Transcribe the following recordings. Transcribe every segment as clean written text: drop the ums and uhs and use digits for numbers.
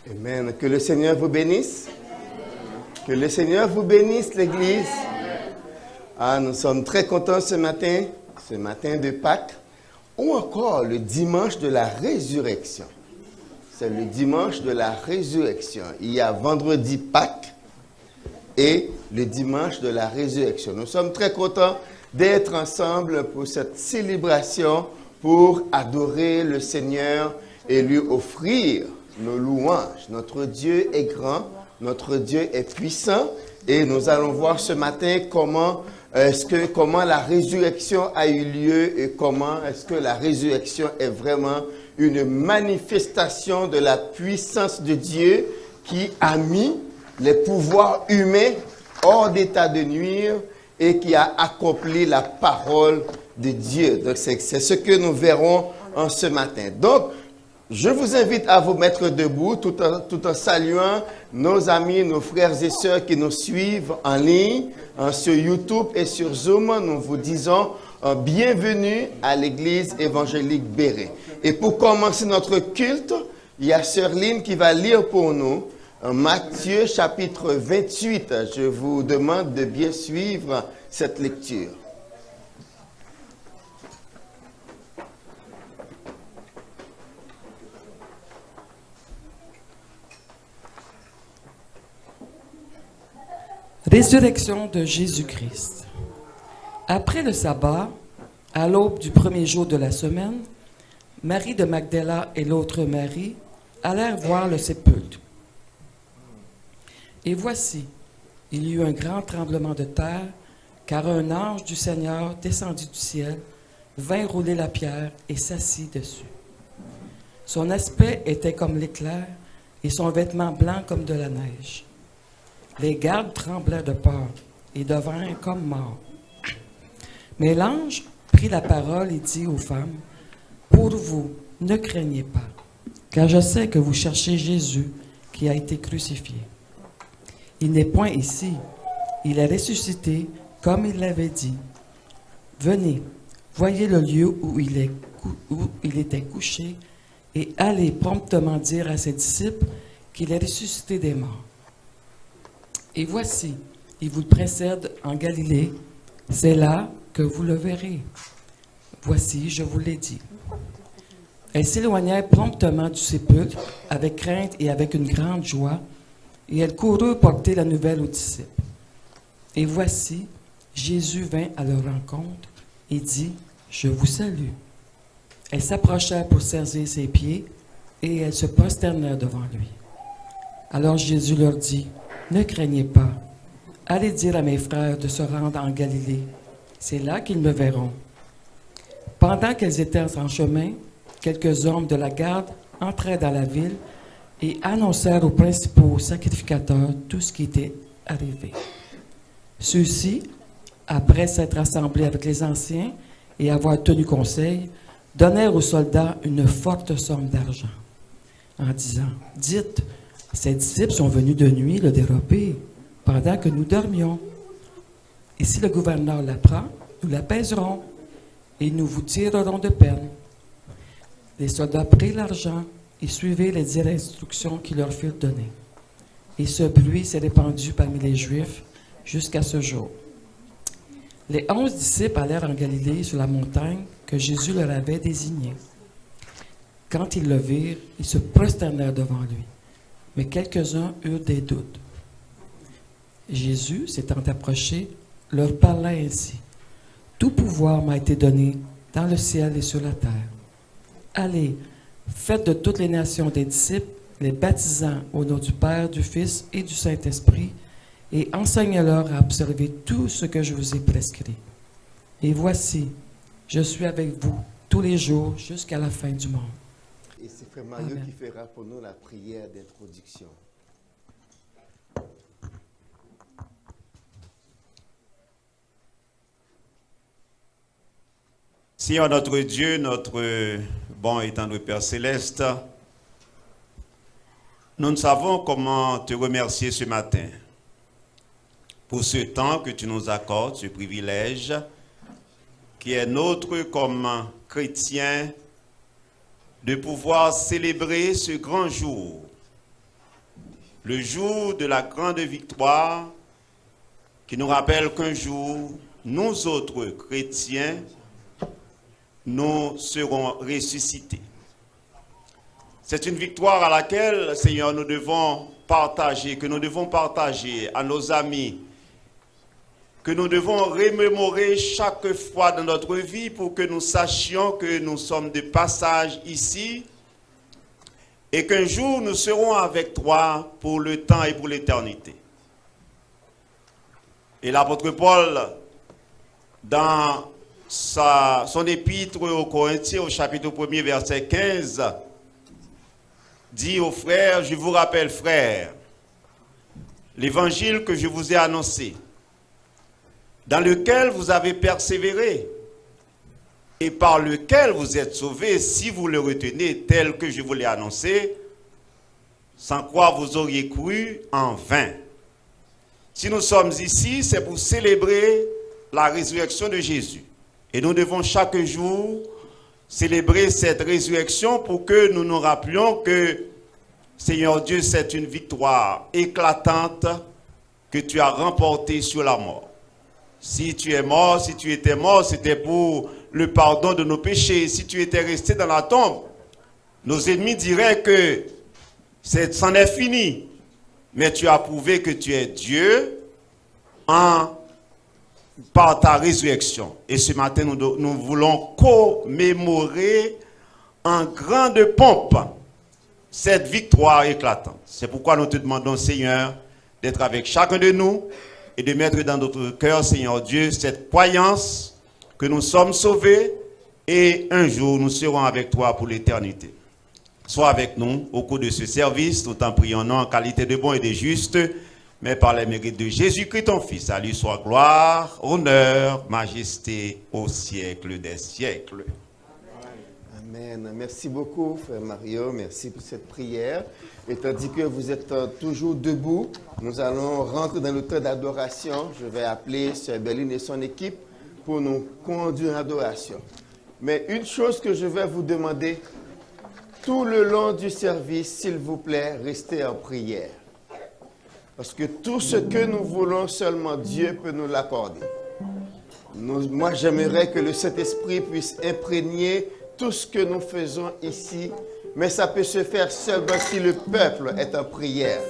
Amen. Que le Seigneur vous bénisse. Que le Seigneur vous bénisse, l'Église. Nous sommes très contents ce matin de Pâques, ou encore le dimanche de la résurrection. C'est le dimanche de la résurrection. Il y a vendredi Pâques et le dimanche de la résurrection. Nous sommes très contents d'être ensemble pour cette célébration, pour adorer le Seigneur et lui offrir nos louanges. Notre Dieu est grand, notre Dieu est puissant et nous allons voir ce matin comment la résurrection a eu lieu et comment est-ce que la résurrection est vraiment une manifestation de la puissance de Dieu qui a mis les pouvoirs humains hors d'état de nuire et qui a accompli la parole de Dieu. Donc c'est ce que nous verrons en ce matin. Donc, je vous invite à vous mettre debout tout en saluant nos amis, nos frères et sœurs qui nous suivent en ligne, sur YouTube et sur Zoom. Nous vous disons bienvenue à l'église évangélique Béret. Et pour commencer notre culte, il y a Sœur Lynn qui va lire pour nous Matthieu chapitre 28. Je vous demande de bien suivre cette lecture. Résurrection de Jésus-Christ. Après le sabbat, à l'aube du premier jour de la semaine, Marie de Magdala et l'autre Marie allèrent voir le sépulcre. Et voici, il y eut un grand tremblement de terre, car un ange du Seigneur descendit du ciel, vint rouler la pierre et s'assit dessus. Son aspect était comme l'éclair et son vêtement blanc comme de la neige. Les gardes tremblèrent de peur et devinrent comme morts. Mais l'ange prit la parole et dit aux femmes, « Pour vous, ne craignez pas, car je sais que vous cherchez Jésus qui a été crucifié. Il n'est point ici, il est ressuscité comme il l'avait dit. Venez, voyez le lieu où il était couché et allez promptement dire à ses disciples qu'il est ressuscité des morts. Et voici, il vous précède en Galilée, c'est là que vous le verrez. Voici, je vous l'ai dit. » Elles s'éloignèrent promptement du sépulcre, avec crainte et avec une grande joie, et elles coururent porter la nouvelle aux disciples. Et voici, Jésus vint à leur rencontre et dit, « Je vous salue. » Elles s'approchèrent pour saisir ses pieds, et elles se prosternèrent devant lui. Alors Jésus leur dit, « Ne craignez pas. Allez dire à mes frères de se rendre en Galilée. C'est là qu'ils me verront. » Pendant qu'elles étaient en chemin, quelques hommes de la garde entrèrent dans la ville et annoncèrent aux principaux sacrificateurs tout ce qui était arrivé. Ceux-ci, après s'être assemblés avec les anciens et avoir tenu conseil, donnèrent aux soldats une forte somme d'argent, en disant, « Dites, ces disciples sont venus de nuit le dérober pendant que nous dormions. Et si le gouverneur l'apprend, nous l'apaiserons et nous vous tirerons de peine. » Les soldats prirent l'argent et suivirent les 10 instructions qui leur furent données. Et ce bruit s'est répandu parmi les Juifs jusqu'à ce jour. Les 11 disciples allèrent en Galilée sur la montagne que Jésus leur avait désignée. Quand ils le virent, ils se prosternèrent devant lui. Mais quelques-uns eurent des doutes. Jésus, s'étant approché, leur parla ainsi. « Tout pouvoir m'a été donné dans le ciel et sur la terre. Allez, faites de toutes les nations des disciples, les baptisant au nom du Père, du Fils et du Saint-Esprit, et enseignez-leur à observer tout ce que je vous ai prescrit. Et voici, je suis avec vous tous les jours jusqu'à la fin du monde. » Et c'est Frère Mario qui fera pour nous la prière d'introduction. Seigneur notre Dieu, notre bon et tendre Père Céleste, nous ne savons comment te remercier ce matin pour ce temps que tu nous accordes, ce privilège qui est nôtre comme chrétiens de pouvoir célébrer ce grand jour le jour de la grande victoire qui nous rappelle qu'un jour, nous autres chrétiens, nous serons ressuscités. C'est une victoire à laquelle, Seigneur, nous devons partager, que nous devons partager à nos amis, que nous devons remémorer chaque fois dans notre vie pour que nous sachions que nous sommes de passage ici et qu'un jour nous serons avec toi pour le temps et pour l'éternité. Et l'apôtre Paul, dans son épître aux Corinthiens, au chapitre 1er, verset 15, dit aux frères, je vous rappelle, frères, l'évangile que je vous ai annoncé, dans lequel vous avez persévéré et par lequel vous êtes sauvés, si vous le retenez tel que je vous l'ai annoncé, sans quoi vous auriez cru en vain. Si nous sommes ici, c'est pour célébrer la résurrection de Jésus. Et nous devons chaque jour célébrer cette résurrection pour que nous nous rappelions que, Seigneur Dieu, c'est une victoire éclatante que tu as remportée sur la mort. Si tu es mort, si tu étais mort, c'était pour le pardon de nos péchés. Si tu étais resté dans la tombe, nos ennemis diraient que c'en est fini. Mais tu as prouvé que tu es Dieu par ta résurrection. Et ce matin, nous voulons commémorer en grande pompe cette victoire éclatante. C'est pourquoi nous te demandons, Seigneur, d'être avec chacun de nous et de mettre dans notre cœur, Seigneur Dieu, cette croyance que nous sommes sauvés et un jour nous serons avec toi pour l'éternité. Sois avec nous au cours de ce service, nous t'en prions non en qualité de bon et de juste, mais par les mérites de Jésus-Christ ton Fils. À lui soit gloire, honneur, majesté au siècle des siècles. Amen. Merci beaucoup, frère Mario. Merci pour cette prière. Et tandis que vous êtes toujours debout, nous allons rentrer dans le temps d'adoration. Je vais appeler Sœur Berline et son équipe pour nous conduire en adoration. Mais une chose que je vais vous demander, tout le long du service, s'il vous plaît, restez en prière. Parce que tout ce que nous voulons, seulement Dieu peut nous l'accorder. Moi, j'aimerais que le Saint-Esprit puisse imprégner tout ce que nous faisons ici, mais ça peut se faire seulement si le peuple est en prière.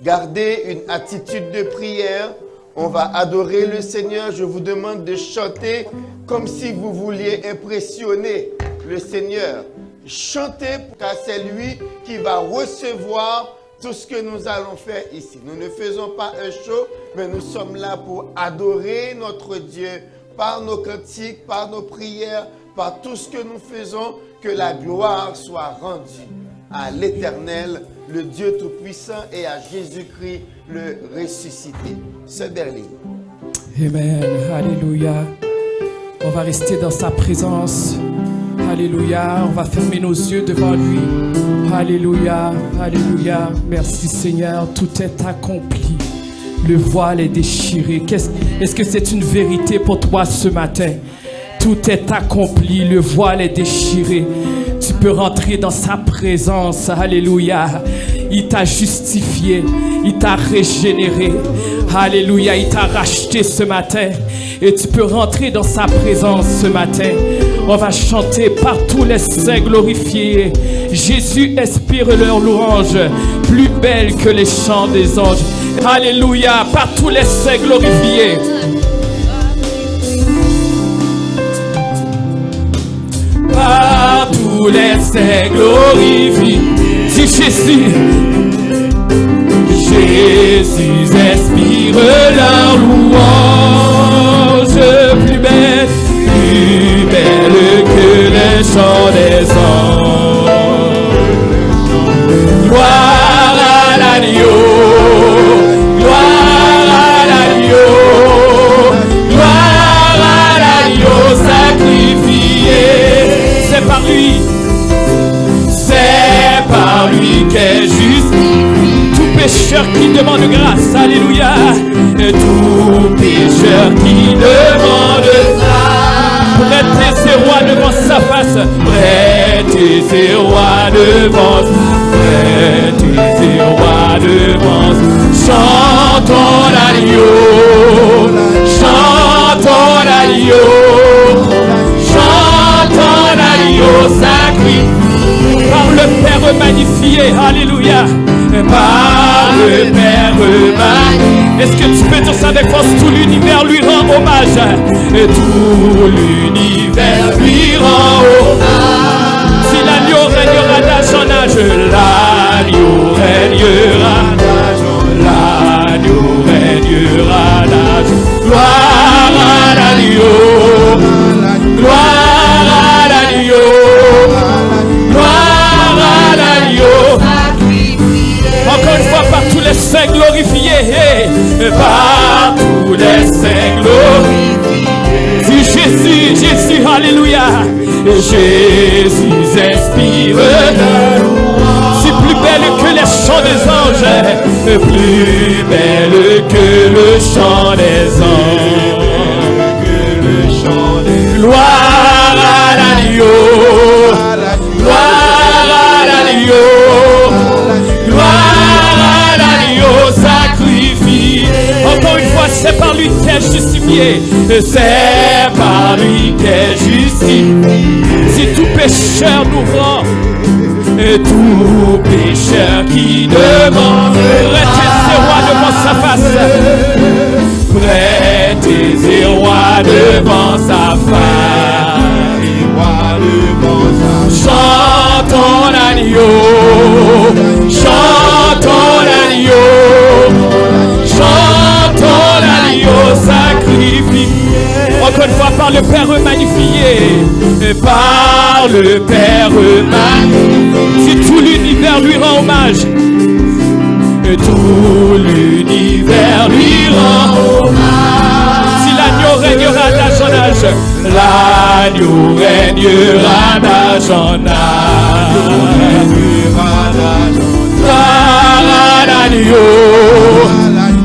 Gardez une attitude de prière. On va adorer le Seigneur. Je vous demande de chanter comme si vous vouliez impressionner le Seigneur. Chantez, car c'est lui qui va recevoir tout ce que nous allons faire ici. Nous ne faisons pas un show, mais nous sommes là pour adorer notre Dieu par nos cantiques, par nos prières, par tout ce que nous faisons, que la gloire soit rendue à l'Éternel, le Dieu Tout-Puissant, et à Jésus-Christ, le ressuscité. Sœur Berline. Amen. Alléluia. On va rester dans sa présence. Alléluia. On va fermer nos yeux devant lui. Alléluia. Alléluia. Merci Seigneur. Tout est accompli. Le voile est déchiré. Est-ce que c'est une vérité pour toi ce matin? Tout est accompli, le voile est déchiré. Tu peux rentrer dans sa présence. Alléluia. Il t'a justifié, il t'a régénéré. Alléluia, il t'a racheté ce matin. Et tu peux rentrer dans sa présence ce matin. On va chanter par tous les saints glorifiés. Jésus inspire leur louange, plus belle que les chants des anges. Alléluia, par tous les saints glorifiés. Par tous les saints glorifiés. Dis Jésus. Jésus inspire leur louange, plus belle que les chants des anges. Gloire à l'agneau, gloire à l'agneau, gloire à l'agneau sacrifié. C'est par lui qu'est juste tout pécheur qui demande grâce. Alléluia. Tout pécheur qui demande grâce. Prêtez ses rois devant sa face. Prêtez ses rois devant. Prêtez ses rois devant l'agneau, chantons l'agneau sacrifié, par le Père magnifié, alléluia, par le Père magnifié. Est-ce que tu peux dire ça avec force? Tout l'univers lui rend hommage, et tout l'univers lui rend hommage. Si l'agneau régnera d'âge en âge, l'agneau régnera d'âge en âge, l'agneau régnera d'âge. Gloire à l'agneau, gloire à l'agneau, gloire à l'agneau. Encore une fois, par tous les saints glorifiés, par tous les saints glorifiés. Si Jésus, Jésus, alléluia, Jésus inspire de louange. Si plus belle que les chants des anges, plus belle que le chant des anges. Gloire à l'agneau, gloire à l'agneau, gloire à l'agneau sacrifié. Encore une fois, c'est par lui qu'est justifié, c'est par lui qu'est justifié. Si tout pécheur nous rend, et tout pécheur qui demande, prêtez ses rois devant sa face, prêtez ses rois devant sa face, chantons l'agneau, chantons l'agneau, chantons l'agneau sacrifié. Encore une fois, par le Père magnifié, par le Père magnifié. Si tout l'univers lui rend hommage, tout l'univers lui rend hommage. Si l'agneau régnera d'âge en âge, l'agneau régnera d'âge en âge. Gloire à l'agneau,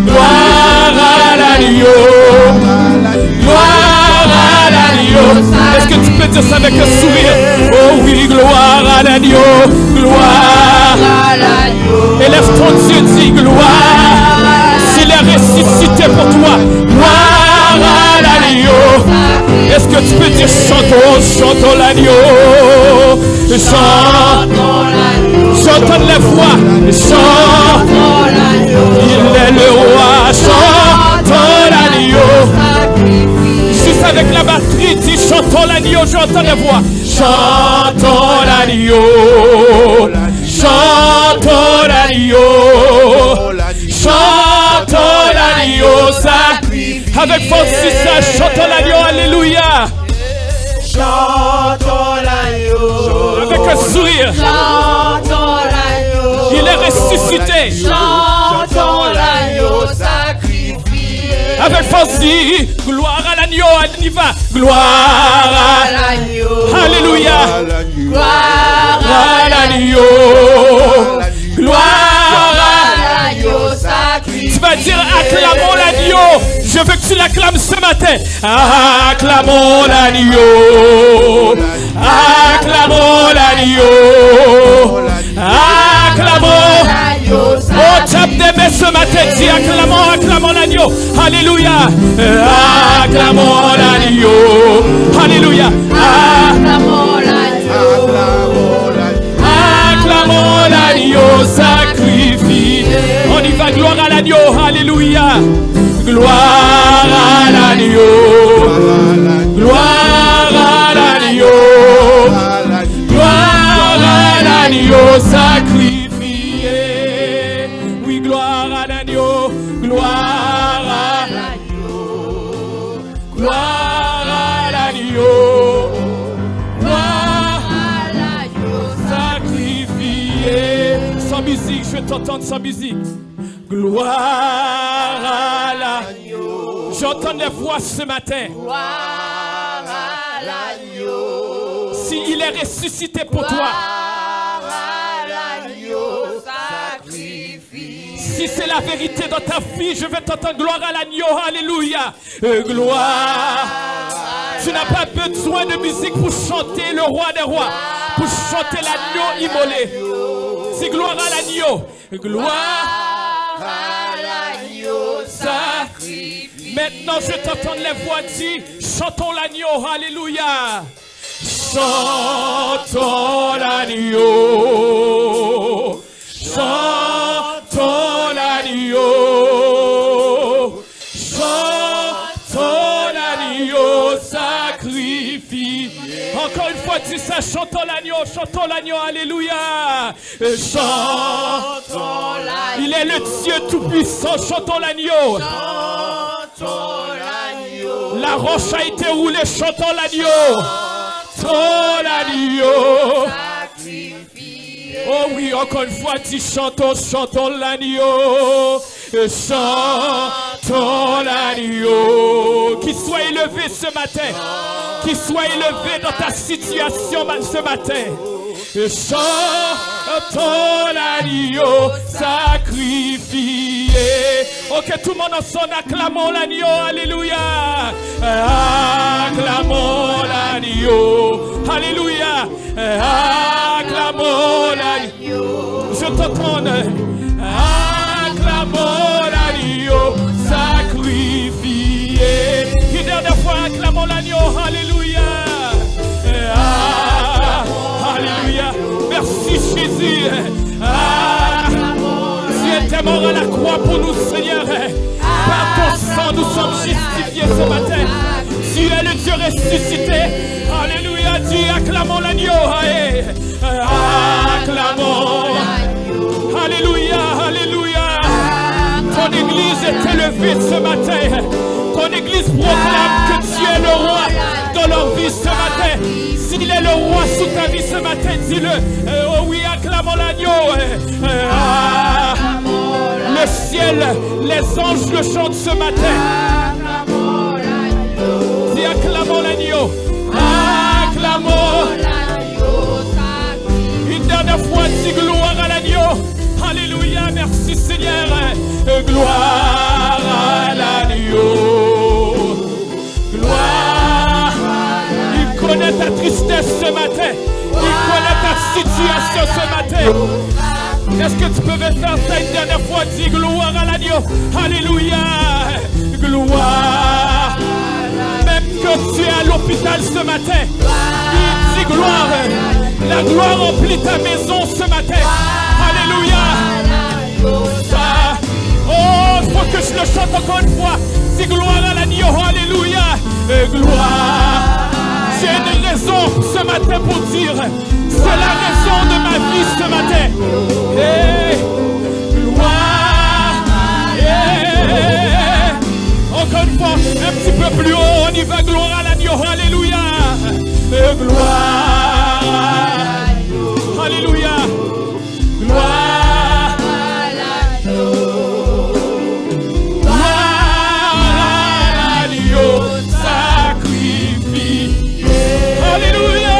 gloire à l'agneau, gloire à l'agneau. Est-ce que tu peux dire ça avec un sourire? Oh oui, gloire à l'agneau, gloire à l'agneau. Élève ton Dieu, dis gloire. S'il est ressuscité pour toi, gloire à l'agneau. Est-ce que tu peux dire chantons, chantons l'agneau, chantons l'agneau, chantons les voix, chantons l'agneau. Il est le roi, chantons l'agneau. Juste avec la batterie, dis chantons l'agneau, j'entends les voix. Chantons l'agneau, chantons l'agneau, chantons l'agneau, sacrifié. Avec force, ça, chantons l'agneau, alléluia. Chantons l'agneau. Avec un sourire. Chantons l'agneau. Il est ressuscité. Chantons l'agneau, sacrifié. Avec force, dis gloire à l'agneau, on y va. Gloire à l'agneau. Alléluia. Gloire à l'agneau. Gloire à l'agneau sacrifié. Tu vas dire acclamons l'agneau. Je veux que tu l'acclames ce matin. Acclamons l'agneau. Acclamons l'agneau. Acclamons l'agneau. Oh, tape des mains ce matin. Dis acclamons, acclamons l'agneau. Alléluia. Acclamons l'agneau. Alléluia. Acclamons l'agneau. Acclamons l'agneau sacrifié. On y va, gloire à l'agneau. Alléluia. Gloire à l'agneau. Gloire à l'agneau. Gloire à l'agneau sacrifié. Oui, gloire à l'agneau. Gloire à l'agneau. Gloire à l'agneau. Gloire à l'agneau sacrifié. Sans musique, je veux t'entendre sans musique. Gloire à l'agneau. J'entends les voix ce matin. Gloire à l'agneau. S'il est ressuscité pour toi. Gloire à l'agneau sacrifié. Si c'est la vérité dans ta vie, je vais t'entendre gloire à l'agneau. Alléluia. Gloire. Tu n'as pas besoin de musique pour chanter le roi des rois. Pour chanter l'agneau immolé. C'est gloire à l'agneau. Gloire à l'agneau sacrifié. Maintenant je t'entends les voix dire chantons l'agneau, alléluia. Chantons l'agneau, chantons l'agneau, chantons l'agneau sacrifié. Encore une fois, dis ça, chantons l'agneau, alléluia. Chantons l'agneau. Il est le Dieu tout-puissant, chantons l'agneau. Chantons l'agneau. La roche a été roulée, chantons l'agneau. Chantons l'agneau. Oh oui, encore une fois, dis chantons l'agneau. Chantons l'agneau. Qu'il soit élevé ce matin. Qu'il soit élevé dans ta situation ce matin. Chantons l'agneau sacrifié. Ok, tout le monde ensemble, acclamons l'agneau, alléluia. Acclamons l'agneau, alléluia. Acclamons l'agneau. Je t'entends. Acclamons l'agneau sacrifié. Une dernière fois, acclamons l'agneau, alléluia. Alléluia. Merci Jésus. Tu étais mort à la croix pour nous, Seigneur. Par ton sang, nous sommes justifiés ce matin. Tu es le Dieu ressuscité. Alléluia. Dis, acclamons l'agneau. Acclamons. Alléluia. Alléluia. Ton église est élevée ce matin. Ton église proclame que tu es le roi dans leur vie ce matin. S'il est le roi sous ta vie ce matin, dis-le. Oh oui, acclamons l'agneau. Le ciel, les anges le chantent ce matin. Dis, acclamons l'agneau. Acclamons l'agneau. Une dernière fois, dis gloire à l'agneau. Alléluia, merci Seigneur. Gloire à l'agneau. Gloire. Il connaît ta tristesse ce matin. Il connaît ta situation ce matin. Est-ce que tu peux me faire ça une dernière fois? Dis gloire à l'agneau. Alléluia. Gloire. Même que tu es à l'hôpital ce matin, il dit gloire. La gloire remplit ta maison ce matin. Alléluia. Oh, il faut que je le chante encore une fois. Dis gloire à l'agneau. Alléluia. Gloire. J'ai une raison ce matin pour dire, c'est la raison de ma vie ce matin. Hey, gloire. Hey. Encore une fois, un petit peu plus haut, on y va, gloire à l'agneau. Alléluia. Gloire. Alléluia. Gloire. Alléluia.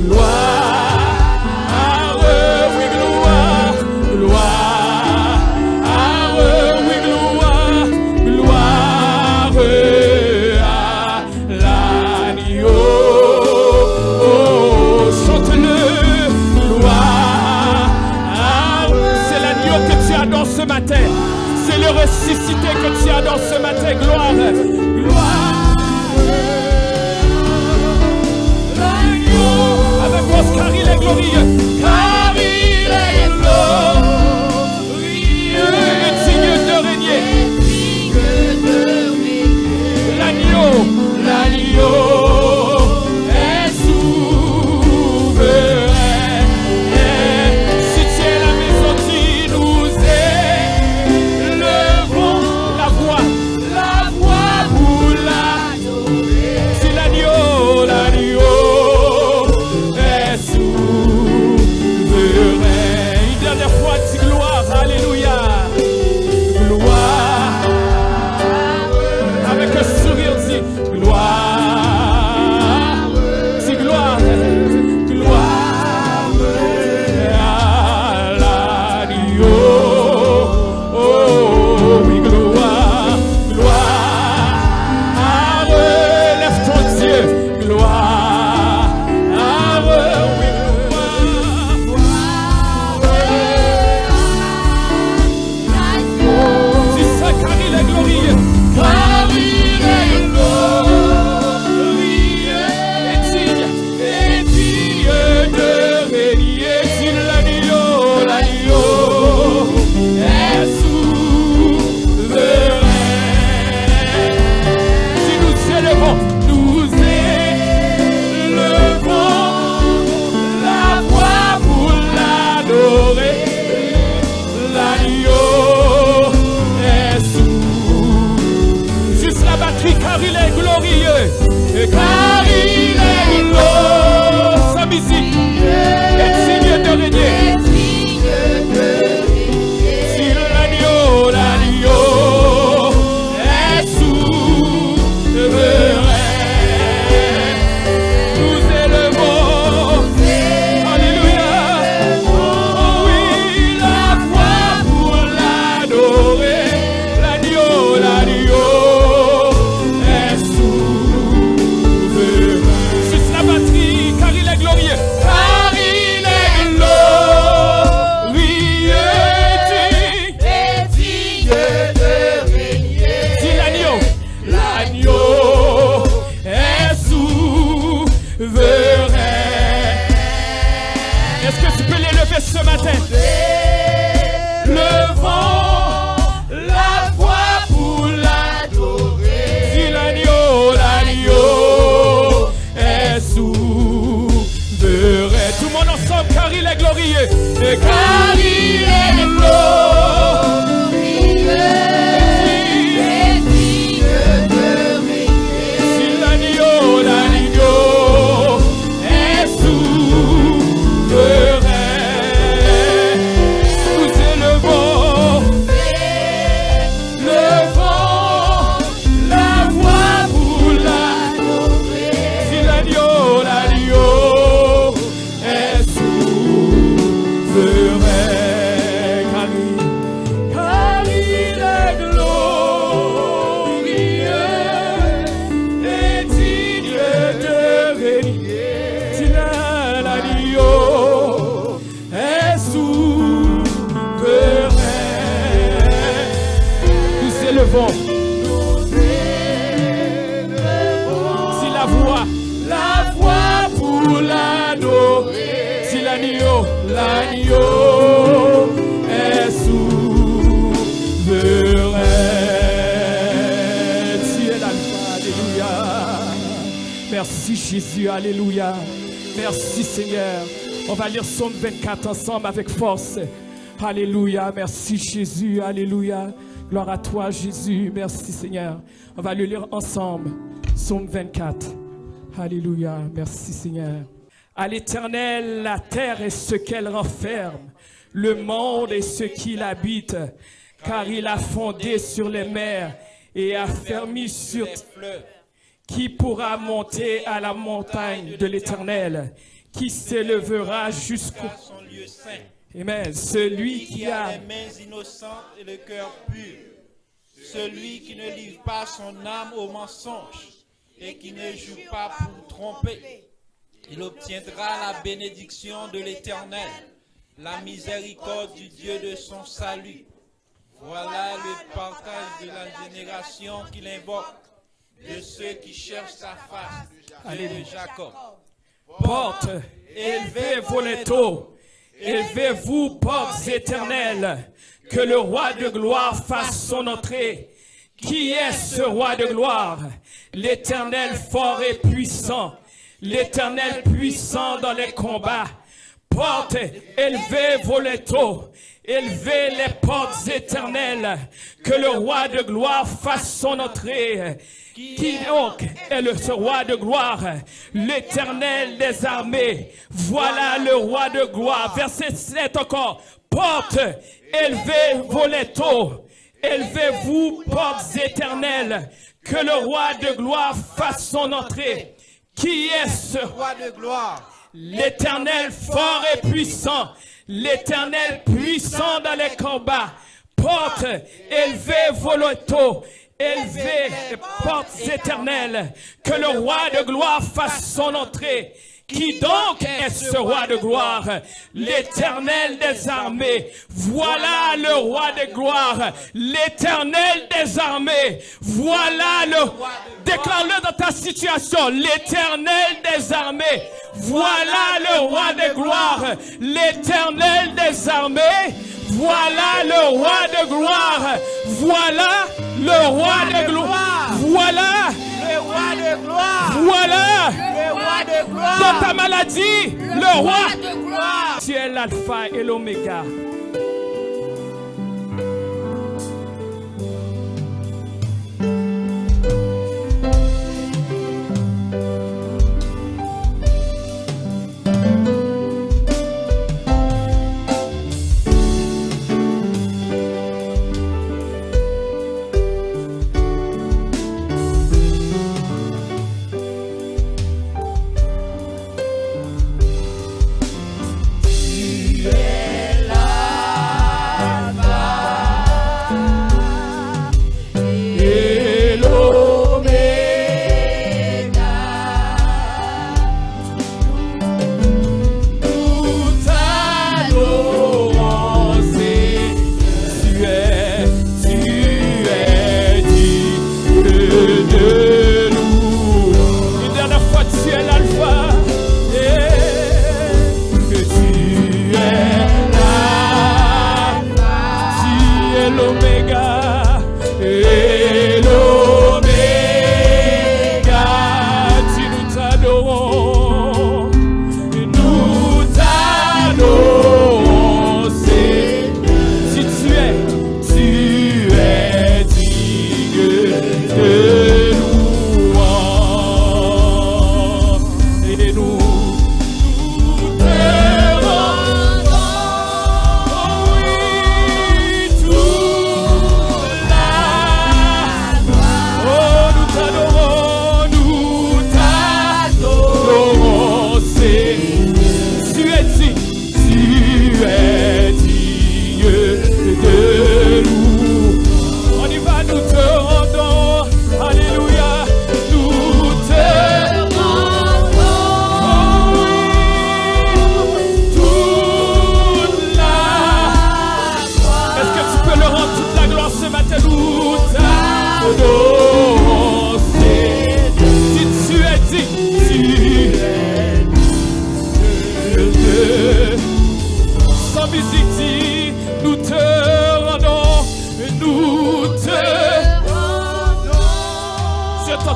Gloire, oui, gloire, gloire, oui, gloire, gloire à l'agneau. Oh, chante-le, gloire. C'est l'agneau que tu adores ce matin. C'est le ressuscité que tu adores ce matin. Gloire, gloire. Car il est glorieux, car il est glorieux, et digne de régner. L'agneau, l'agneau est souverain. Si tu es la maison qui nous élevons la voix pour l'adorer. C'est l'agneau, l'agneau. le vent, la voix pour l'adorer. Si l'agneau est souverain. Tout le monde ensemble, car il est glorieux. Et car il est glorieux. Et digne de régner. Si l'agneau est souverain. Nous élevons le vent, la voix pour l'adorer. Si l'agneau est souverain, car il est glorieux et digne de régner. Si l'agneau est souverain, nous élevons. Si la voix pour l'adorer. Si l'agneau est souverain. Tu es l'alpha, alléluia. Merci Jésus, alléluia. Merci Seigneur. On va lire Psaume 24 ensemble avec force. Alléluia, merci Jésus, alléluia. Gloire à toi Jésus, merci Seigneur. On va le lire ensemble. Psaume 24. Alléluia, merci Seigneur. À l'Éternel, la terre et ce qu'elle renferme, le monde et ce qui l'habite, car il a fondé sur les mers et a fermé sur les fleuves. Qui pourra monter à la montagne de l'Éternel, qui s'élèvera jusqu'au son lieu saint. Amen. Celui qui a les mains innocentes et le cœur pur, celui qui ne livre pas son âme au mensonge et qui ne joue pas pour tromper. Il obtiendra la bénédiction de l'Éternel, la miséricorde du Dieu de son salut. Voilà le partage de la génération qu'il invoque, de ceux qui cherchent sa face, Dieu de Jacob. porte, élevez vos linteaux, élevez-vous, portes éternelles, que le roi de gloire fasse son entrée. Qui est ce roi de gloire? L'Éternel fort et puissant, l'Éternel puissant dans les combats. Porte, élevez vos linteaux, élevez les portes éternelles, que le roi de gloire fasse son entrée. Qui donc est ce roi de gloire? L'Éternel des armées. Voilà le roi de gloire. Verset 7 encore. Porte, élevez vos linteaux, élevez-vous, portes éternelles, que le roi de gloire fasse son entrée. Qui est ce Roi de gloire? L'Éternel fort et puissant, l'Éternel puissant dans les combats. Porte, élevez vos linteaux, élevez les portes éternelles, que le roi de gloire fasse son entrée. Qui donc est ce roi de gloire? L'Éternel des armées. Voilà le roi de gloire. L'Éternel des armées. Voilà le... Déclare-le dans ta situation. L'Éternel des armées. Voilà le roi de gloire. L'Éternel des armées. Voilà le roi de gloire. Voilà le roi de gloire. Voilà Le roi de gloire. Voilà Le roi de gloire. dans ta maladie, le roi de gloire. Tu es l'alpha et l'oméga. Tu es là.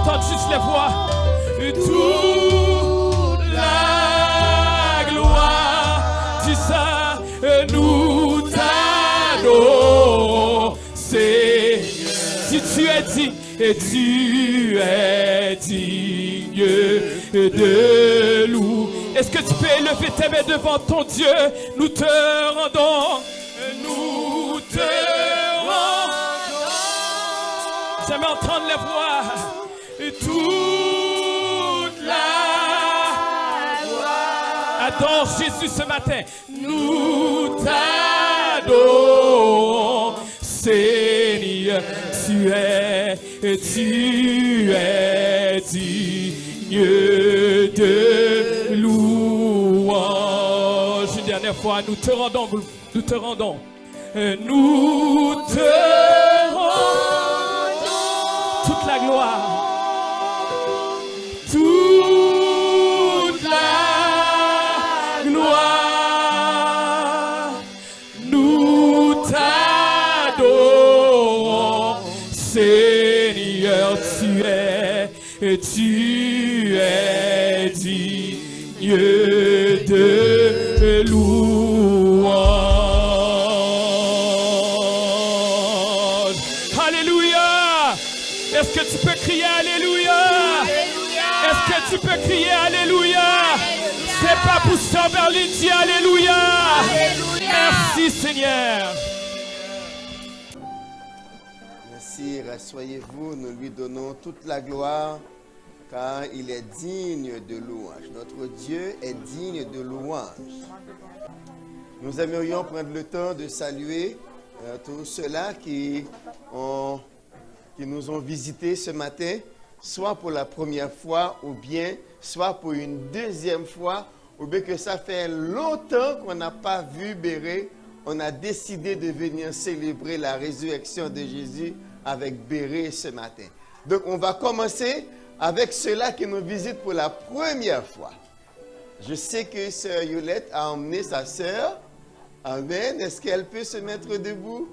entendre juste les voix. Toute la gloire, dis ça, nous t'adorons, Seigneur. Si tu es digne, et tu es digne de loup. Est-ce que tu peux élever tes mains devant ton Dieu? Nous te rendons, nous te rendons. J'aime entendre les voix. Toute la gloire. Adore Jésus ce matin. Nous t'adorons, Seigneur. Tu es digne de louange. Une dernière fois, nous te rendons. Nous te rendons. Toute la gloire. Toute la gloire. Nous t'adorons, Seigneur. Tu es digne de louange. Alléluia. Est-ce que tu peux crier Alléluia? Est-ce que tu peux crier Alléluia? C'est pas pour ça, Berlin, dis Alléluia. Merci Seigneur. Merci, rassoyez-vous, nous lui donnons toute la gloire car il est digne de louange. Notre Dieu est digne de louange. Nous aimerions prendre le temps de saluer tous ceux-là qui nous ont visités ce matin, soit pour la première fois ou bien soit pour une deuxième fois, ou bien que ça fait longtemps qu'on n'a pas vu Béré. On a décidé de venir célébrer la résurrection de Jésus avec Béré ce matin. Donc on va commencer avec ceux-là qui nous visitent pour la première fois. Je sais que sœur Yolette a emmené sa sœur. Amen. Est-ce qu'elle peut se mettre debout?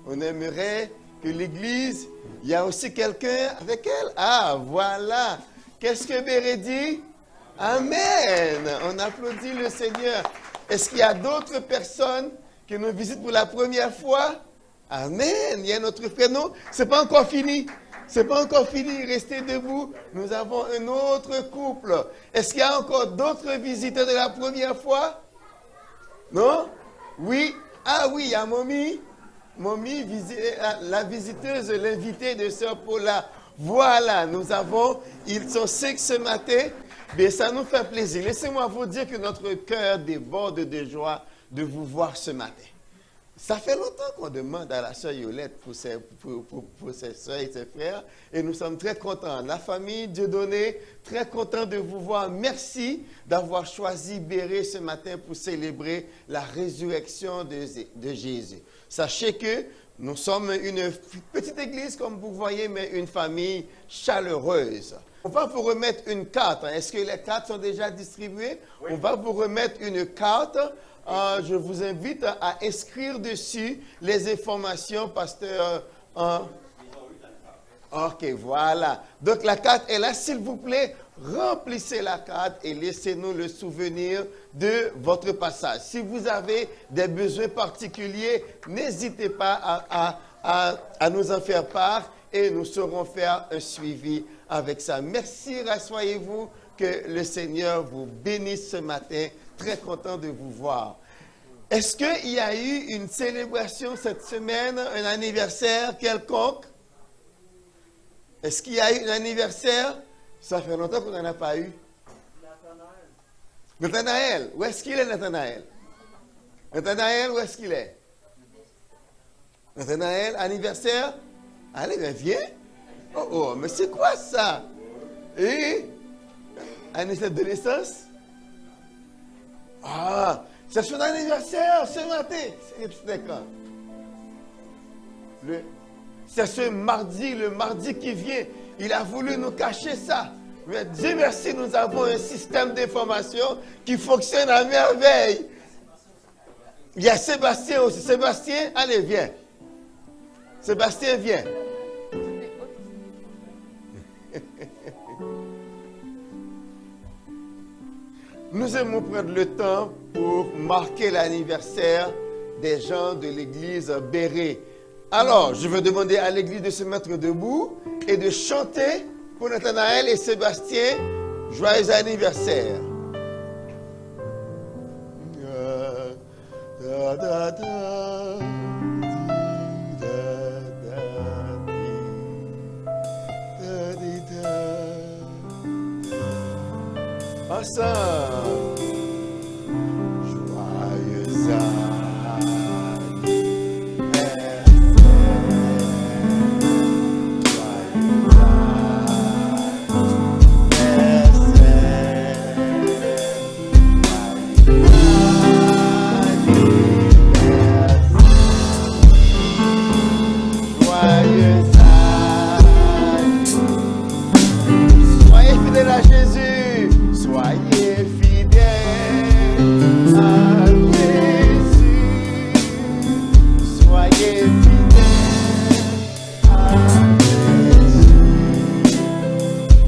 On aimerait que l'église, il y a aussi quelqu'un avec elle. Ah, voilà. Qu'est-ce que Béré dit? Amen. On applaudit le Seigneur. Est-ce qu'il y a d'autres personnes qui nous visitent pour la première fois? Amen. Il y a notre prénom. C'est pas encore fini. C'est pas encore fini. Restez debout. Nous avons un autre couple. Est-ce qu'il y a encore d'autres visiteurs de la première fois? Non? Oui. Ah oui, il y a Mommy. Mommy, la visiteuse, l'invitée de Sœur Paula. Voilà, nous avons, ils sont 5 ce matin. Mais ça nous fait plaisir. Laissez-moi vous dire que notre cœur déborde de joie de vous voir ce matin. Ça fait longtemps qu'on demande à la sœur Yolette pour ses soeurs et ses frères. Et nous sommes très contents. La famille Dieudonné, très content de vous voir. Merci d'avoir choisi Béré ce matin pour célébrer la résurrection de Jésus. Sachez que nous sommes une petite église, comme vous voyez, mais une famille chaleureuse. On va vous remettre une carte. Est-ce que les cartes sont déjà distribuées? Oui. On va vous remettre une carte. Je vous invite à inscrire dessus les informations, pasteur. Ok, voilà. Donc la carte est là. S'il vous plaît, remplissez la carte et laissez-nous le souvenir de votre passage. Si vous avez des besoins particuliers, n'hésitez pas à nous en faire part et nous saurons faire un suivi avec ça. Merci, rassoyez-vous, que le Seigneur vous bénisse ce matin. Très content de vous voir. Est-ce qu'il y a eu une célébration cette semaine, un anniversaire quelconque? Est-ce qu'il y a eu un anniversaire? Ça fait longtemps qu'on n'en a pas eu. Nathanaël, où est-ce qu'il est, Nathanaël? Nathanaël, où est-ce qu'il est? Nathanaël, anniversaire? Allez, ben viens. Oh, mais c'est quoi ça? Et anniversaire de naissance? Ah, c'est son anniversaire ce matin. C'était quand? C'est ce mardi, le mardi qui vient. Il a voulu nous cacher ça. Mais Dieu merci, nous avons un système d'information qui fonctionne à merveille. Il y a Sébastien aussi. Sébastien, allez, viens. Sébastien, viens. nous aimons prendre le temps pour marquer l'anniversaire des gens de l'église Béret. Alors, je veux demander à l'église de se mettre debout et de chanter pour Nathanaël et Sébastien, joyeux anniversaire. Ensemble. Joyeux Soyez fidèles à Jésus. Soyez fidèles à Jésus. Soyez fidèles à Jésus.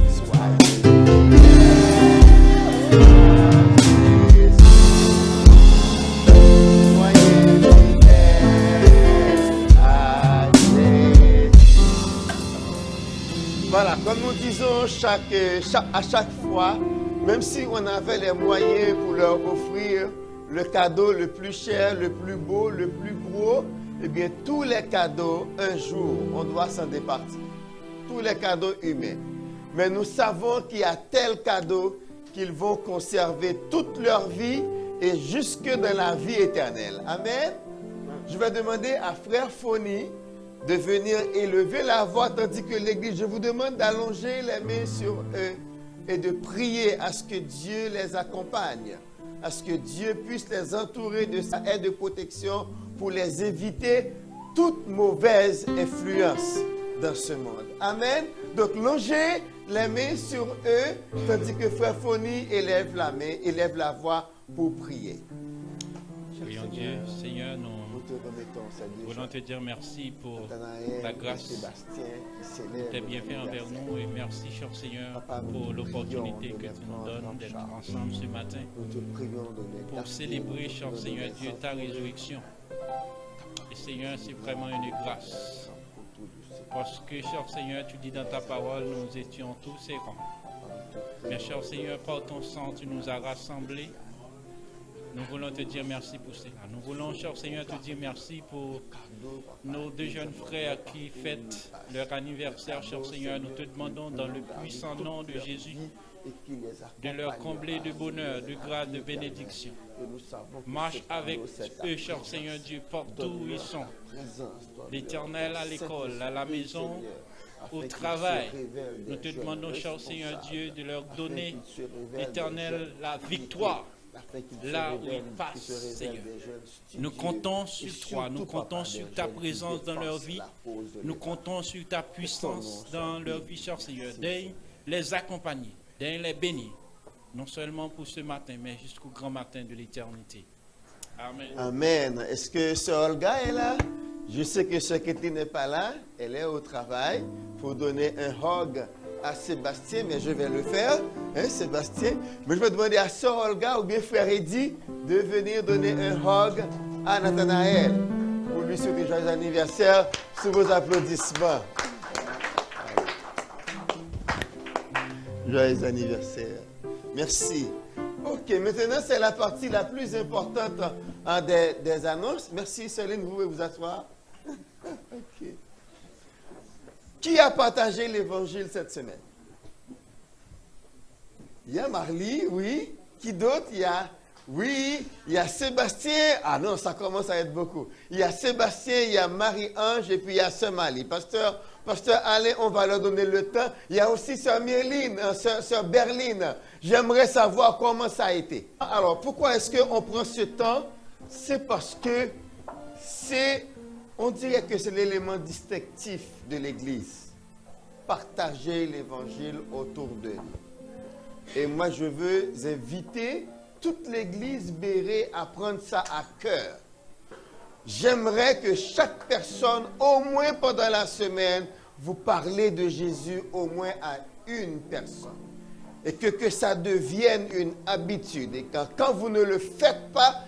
Soyez fidèles à Jésus. Voilà, comme nous disons à chaque fois, même si on avait les moyens pour leur offrir le cadeau le plus cher, le plus beau, le plus gros, eh bien, tous les cadeaux, un jour, on doit s'en départir. Tous les cadeaux humains. Mais nous savons qu'il y a tel cadeau qu'ils vont conserver toute leur vie et jusque dans la vie éternelle. Amen. Je vais demander à Frère Foni de venir élever la voix tandis que l'Église, je vous demande d'allonger les mains sur eux et de prier à ce que Dieu les accompagne, à ce que Dieu puisse les entourer de sa aide de protection pour les éviter toute mauvaise influence dans ce monde. Amen. Donc, longez les mains sur eux tandis que Frère Foni élève la main, élève la voix pour prier. Prions Dieu, Seigneur, nous te remettons ces deux voulons gens. te dire merci pour Nathanaël ta et grâce, Sébastien qui célèbrent tes bienfaits leur envers anniversaire. nous et merci, cher Seigneur, Papa, nous pour te l'opportunité prions de que les tu nous prendre donnes en d'être charge. ensemble ce matin Nous te prions de les pour garder, célébrer, de cher donner Seigneur les Dieu, ta enfants, résurrection. Et Seigneur, c'est vraiment une grâce. pour tout le Seigneur. Parce que, cher Seigneur, tu dis dans ta parole, nous étions tous errants. Mais, cher Seigneur, par ton sang, tu nous as rassemblés. Nous voulons te dire merci pour cela. Nous voulons, cher Seigneur, te dire merci pour nos deux jeunes frères qui fêtent leur anniversaire, cher Seigneur. Nous te demandons, dans le puissant nom de Jésus, de leur combler de bonheur, de grâce, de bénédiction. Marche avec eux, cher Seigneur Dieu, partout où ils sont. L'Éternel à l'école, à la maison, au travail. Nous te demandons, cher Seigneur Dieu, de leur donner, l'Éternel, la victoire. Là où ils passent, Seigneur. Nous comptons sur toi, nous comptons sur ta présence dans leur vie, nous comptons sur ta puissance dans leur vie, cher Seigneur. Daigne les accompagner, daigne les bénir, non seulement pour ce matin, mais jusqu'au grand matin de l'éternité. Amen. Amen. Est-ce que Sœur Olga est là? Je sais que Sœur Kathleen n'est pas là, elle est au travail. Il faut donner un hug à Sébastien, mais je vais le faire, hein, Sébastien. Mais je vais demander à Sœur Olga ou bien Frère Eddy de venir donner un hug à Nathanaël pour lui souhaiter joyeux anniversaire sous vos applaudissements. Joyeux anniversaire. Merci. Ok, maintenant c'est la partie la plus importante des annonces. Merci Céline, vous pouvez vous asseoir. Ok. Qui a partagé l'évangile cette semaine? Il y a Marly, oui. Qui d'autre? Oui, il y a Sébastien. Ah non, ça commence à être beaucoup. Il y a Sébastien, il y a Marie-Ange et puis il y a Sœur Mali. Pasteur Alain, on va leur donner le temps. Il y a aussi Sœur Myrline, Sœur Berline. J'aimerais savoir comment ça a été. Alors, pourquoi est-ce qu'on prend ce temps? C'est parce que on dirait que c'est l'élément distinctif de l'Église. Partager l'Évangile autour de nous. Et moi, je veux inviter toute l'Église Béret à prendre ça à cœur. J'aimerais que chaque personne, au moins pendant la semaine, vous parlez de Jésus au moins à une personne. et que ça devienne une habitude. Et quand vous ne le faites pas,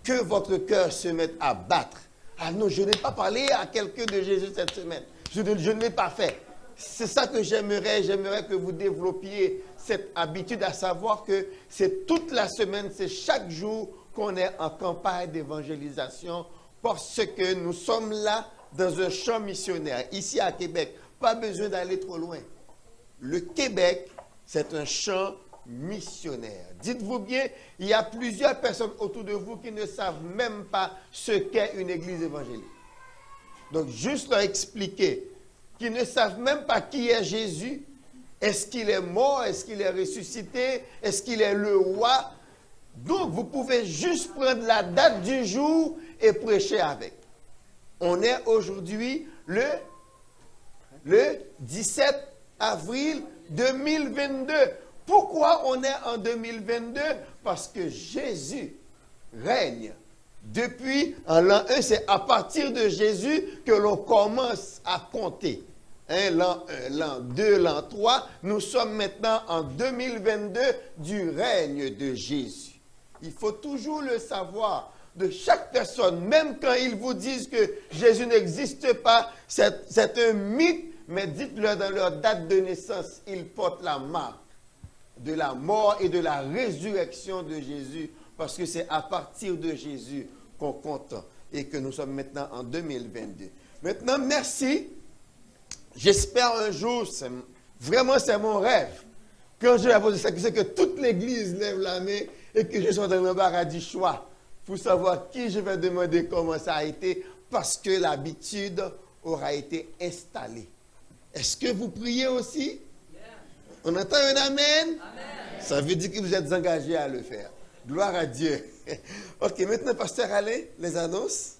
que votre cœur se mette à battre. Ah non, je n'ai pas parlé à quelqu'un de Jésus cette semaine. Je ne l'ai pas fait. C'est ça que j'aimerais que vous développiez cette habitude, à savoir que c'est toute la semaine, c'est chaque jour qu'on est en campagne d'évangélisation, parce que nous sommes là dans un champ missionnaire, ici à Québec. Pas besoin d'aller trop loin. Le Québec, c'est un champ missionnaire. Dites-vous bien, il y a plusieurs personnes autour de vous qui ne savent même pas ce qu'est une église évangélique. Donc, juste leur expliquer, qui ne savent même pas qui est Jésus. Est-ce qu'il est mort? Est-ce qu'il est ressuscité? Est-ce qu'il est le roi? Donc, vous pouvez juste prendre la date du jour et prêcher avec. On est aujourd'hui le 17 avril 2022. Pourquoi on est en 2022? Parce que Jésus règne. Depuis, en l'an 1, c'est à partir de Jésus que l'on commence à compter. L'an 1, l'an 2, l'an 3, nous sommes maintenant en 2022 du règne de Jésus. Il faut toujours le savoir de chaque personne, même quand ils vous disent que Jésus n'existe pas, c'est un mythe, mais dites-leur dans leur date de naissance, ils portent la marque de la mort et de la résurrection de Jésus, parce que c'est à partir de Jésus qu'on compte et que nous sommes maintenant en 2022. Maintenant, merci. J'espère un jour, c'est mon rêve, quand je vais poser ça, c'est que toute l'Église lève la main et que je sois dans l'embarras du choix pour savoir qui je vais demander comment ça a été, parce que l'habitude aura été installée. Est-ce que vous priez aussi? On entend un amen? Amen. Ça veut dire que vous êtes engagés à le faire. Gloire à Dieu. Ok, maintenant, Pasteur Alain, les annonces.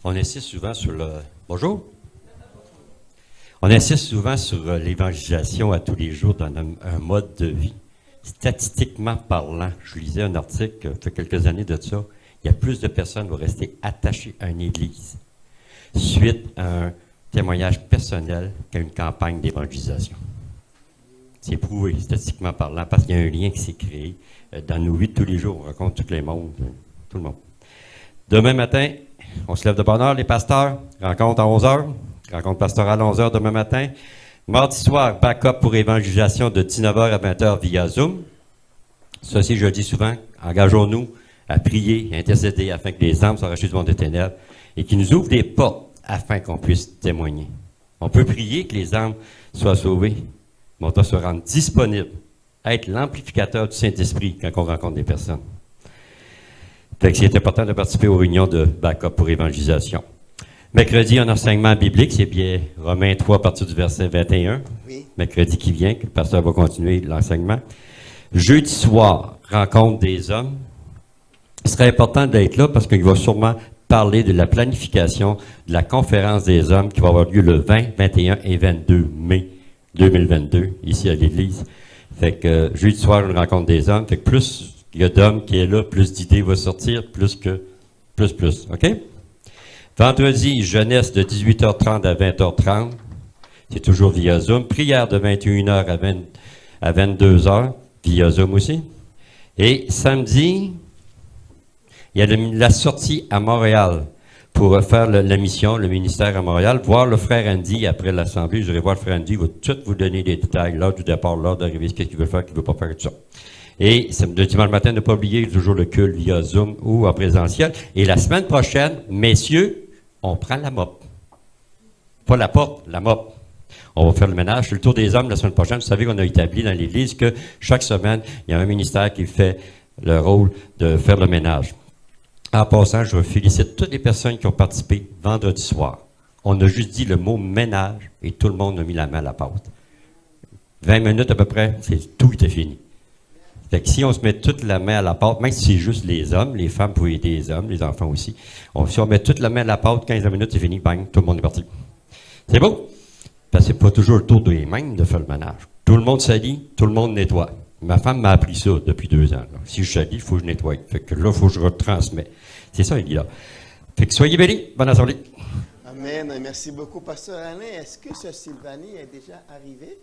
On insiste souvent sur le... Bonjour. On insiste souvent sur l'évangélisation à tous les jours dans un mode de vie. Statistiquement parlant, je lisais un article il y a quelques années de ça, il y a plus de personnes qui vont rester attachées à une église suite à un témoignage personnel qu'à une campagne d'évangélisation. C'est prouvé, statistiquement parlant, parce qu'il y a un lien qui s'est créé. Dans nos vies de tous les jours, on rencontre tout le monde. Demain matin, on se lève de bonne heure, les pasteurs, rencontre à 11h, rencontre pastorale à 11h demain matin. Mardi soir, backup pour évangélisation de 19h à 20h via Zoom. Ceci, je le dis souvent, engageons-nous à prier, à intercéder afin que les âmes soient rachées du monde des ténèbres et qu'ils nous ouvrent des portes afin qu'on puisse témoigner. On peut prier que les âmes soient sauvées, mais on doit se rendre disponible, être l'amplificateur du Saint-Esprit quand on rencontre des personnes. Fait que c'est important de participer aux réunions de backup pour évangélisation. Mercredi, un enseignement biblique, c'est bien Romains 3 à partir du verset 21. Oui. Mercredi qui vient, que le pasteur va continuer l'enseignement. Jeudi soir, rencontre des hommes. Il serait important d'être là parce qu'il va sûrement parler de la planification de la conférence des hommes qui va avoir lieu le 20, 21 et 22 mai 2022, ici à l'église. Fait que jeudi soir, une rencontre des hommes. Fait que plus il y a d'hommes qui est là, plus d'idées vont sortir, plus. OK? Vendredi, jeunesse de 18h30 à 20h30. C'est toujours via Zoom. Prière de 21h à 22h, via Zoom aussi. Et samedi, il y a la sortie à Montréal pour faire la mission, le ministère à Montréal, voir le frère Andy après l'Assemblée. Je vais voir le frère Andy, il va tout vous donner des détails, l'heure du départ, l'heure d'arrivée, ce qu'il veut faire, ce qu'il ne veut pas faire, tout ça. Et le dimanche matin, ne pas oublier toujours le culte via Zoom ou en présentiel. Et la semaine prochaine, messieurs, on prend la mop. Pas la porte, la mop. On va faire le ménage. C'est le tour des hommes la semaine prochaine. Vous savez qu'on a établi dans l'Église que chaque semaine, il y a un ministère qui fait le rôle de faire le ménage. En passant, je félicite toutes les personnes qui ont participé vendredi soir. On a juste dit le mot ménage et tout le monde a mis la main à la pâte. 20 minutes à peu près, tout était fini. Fait que si on se met toute la main à la pâte, même si c'est juste les hommes, les femmes peuvent aider les hommes, les enfants aussi. Si on met toute la main à la pâte, 15 minutes, c'est fini, bang, tout le monde est parti. C'est beau? Parce que c'est pas toujours le tour des mêmes de faire le ménage. Tout le monde salit, tout le monde nettoie. Ma femme m'a appris ça depuis 2 ans. Là. Si je salis, il faut que je nettoie. Fait que là, il faut que je retransmets. C'est ça, il dit là. Fait que soyez bénis, bonne assemblée. Amen. Amen. Merci beaucoup, Pasteur Alain. Est-ce que ce Sylvanie est déjà arrivé?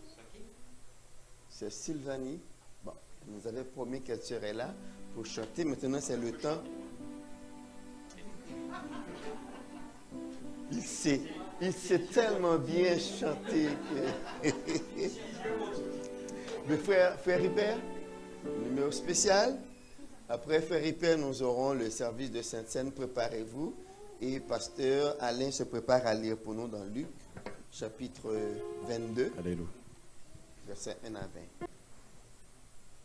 Ce Sylvanie. Bon, elle nous avait promis qu'elle serait là pour chanter. Maintenant, c'est le temps. Il sait tellement bien chanter. Le frère Ripper, numéro spécial. Après frère Ripper, nous aurons le service de Sainte-Seine. Préparez-vous. Et Pasteur Alain se prépare à lire pour nous dans Luc, chapitre 22, Alléluia. versets 1 à 20.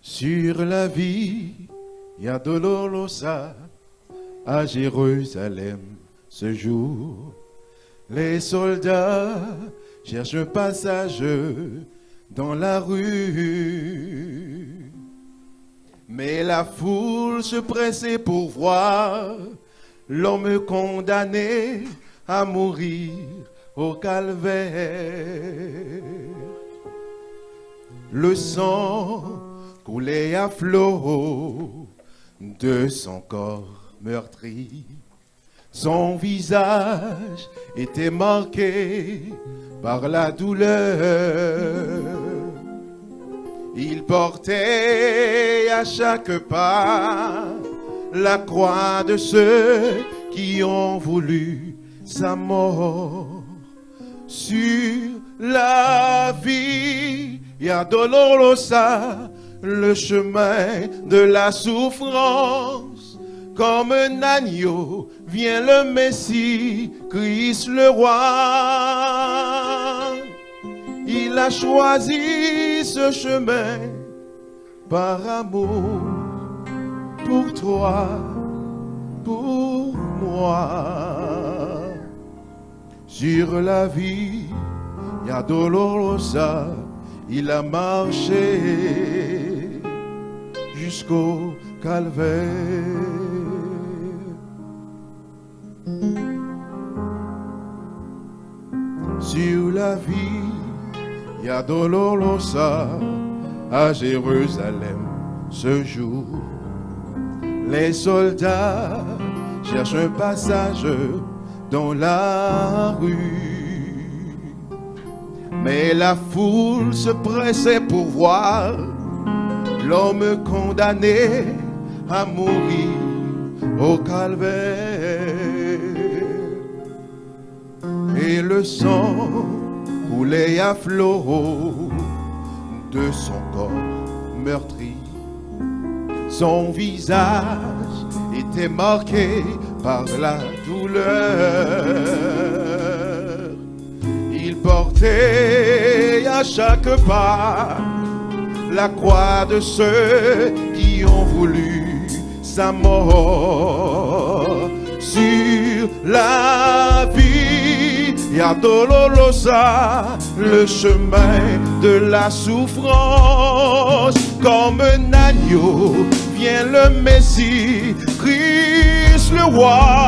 Sur la via Dolorosa à Jérusalem ce jour, les soldats cherchent un passage dans la rue. Mais la foule se pressait pour voir l'homme condamné à mourir au calvaire. Le sang coulait à flot de son corps meurtri. Son visage était marqué par la douleur. Il portait à chaque pas la croix de ceux qui ont voulu sa mort. Sur la via Dolorosa, le chemin de la souffrance, comme un agneau vient le Messie, Christ le roi. Il a choisi ce chemin par amour pour toi, pour moi. Sur la via Dolorosa, il a marché jusqu'au calvaire. Sur la via Dolorosa à Jérusalem ce jour, les soldats cherchent un passage dans la rue. Mais la foule se pressait pour voir l'homme condamné à mourir au calvaire. Et le sang coulait à flot de son corps meurtri. Son visage était marqué par la douleur. Il portait à chaque pas la croix de ceux qui ont voulu sa mort. Sur la via Dolorosa, le chemin de la souffrance, comme un agneau vient le Messie, Christ le roi.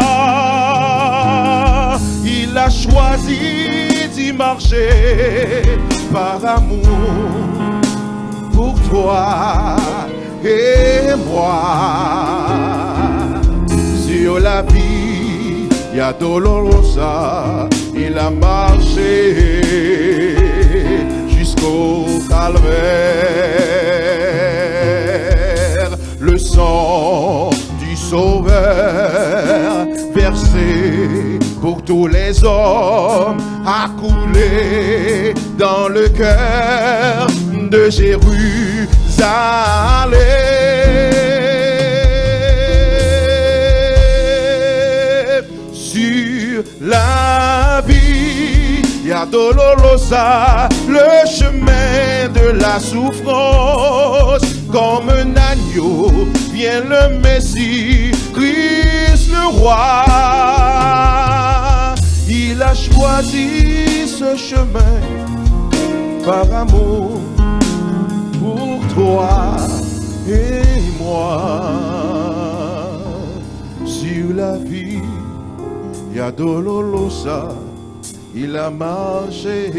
Il a choisi d'y marcher par amour pour toi et moi. Sur la via Dolorosa, il a marché jusqu'au calvaire. Le sang du Sauveur versé pour tous les hommes a coulé dans le cœur de Jérusalem. Sur la via Dolorosa, le chemin de la souffrance, comme un agneau vient le Messie, Christ le roi. Il a choisi ce chemin par amour pour toi et moi. Sur la via Dolorosa, il a marché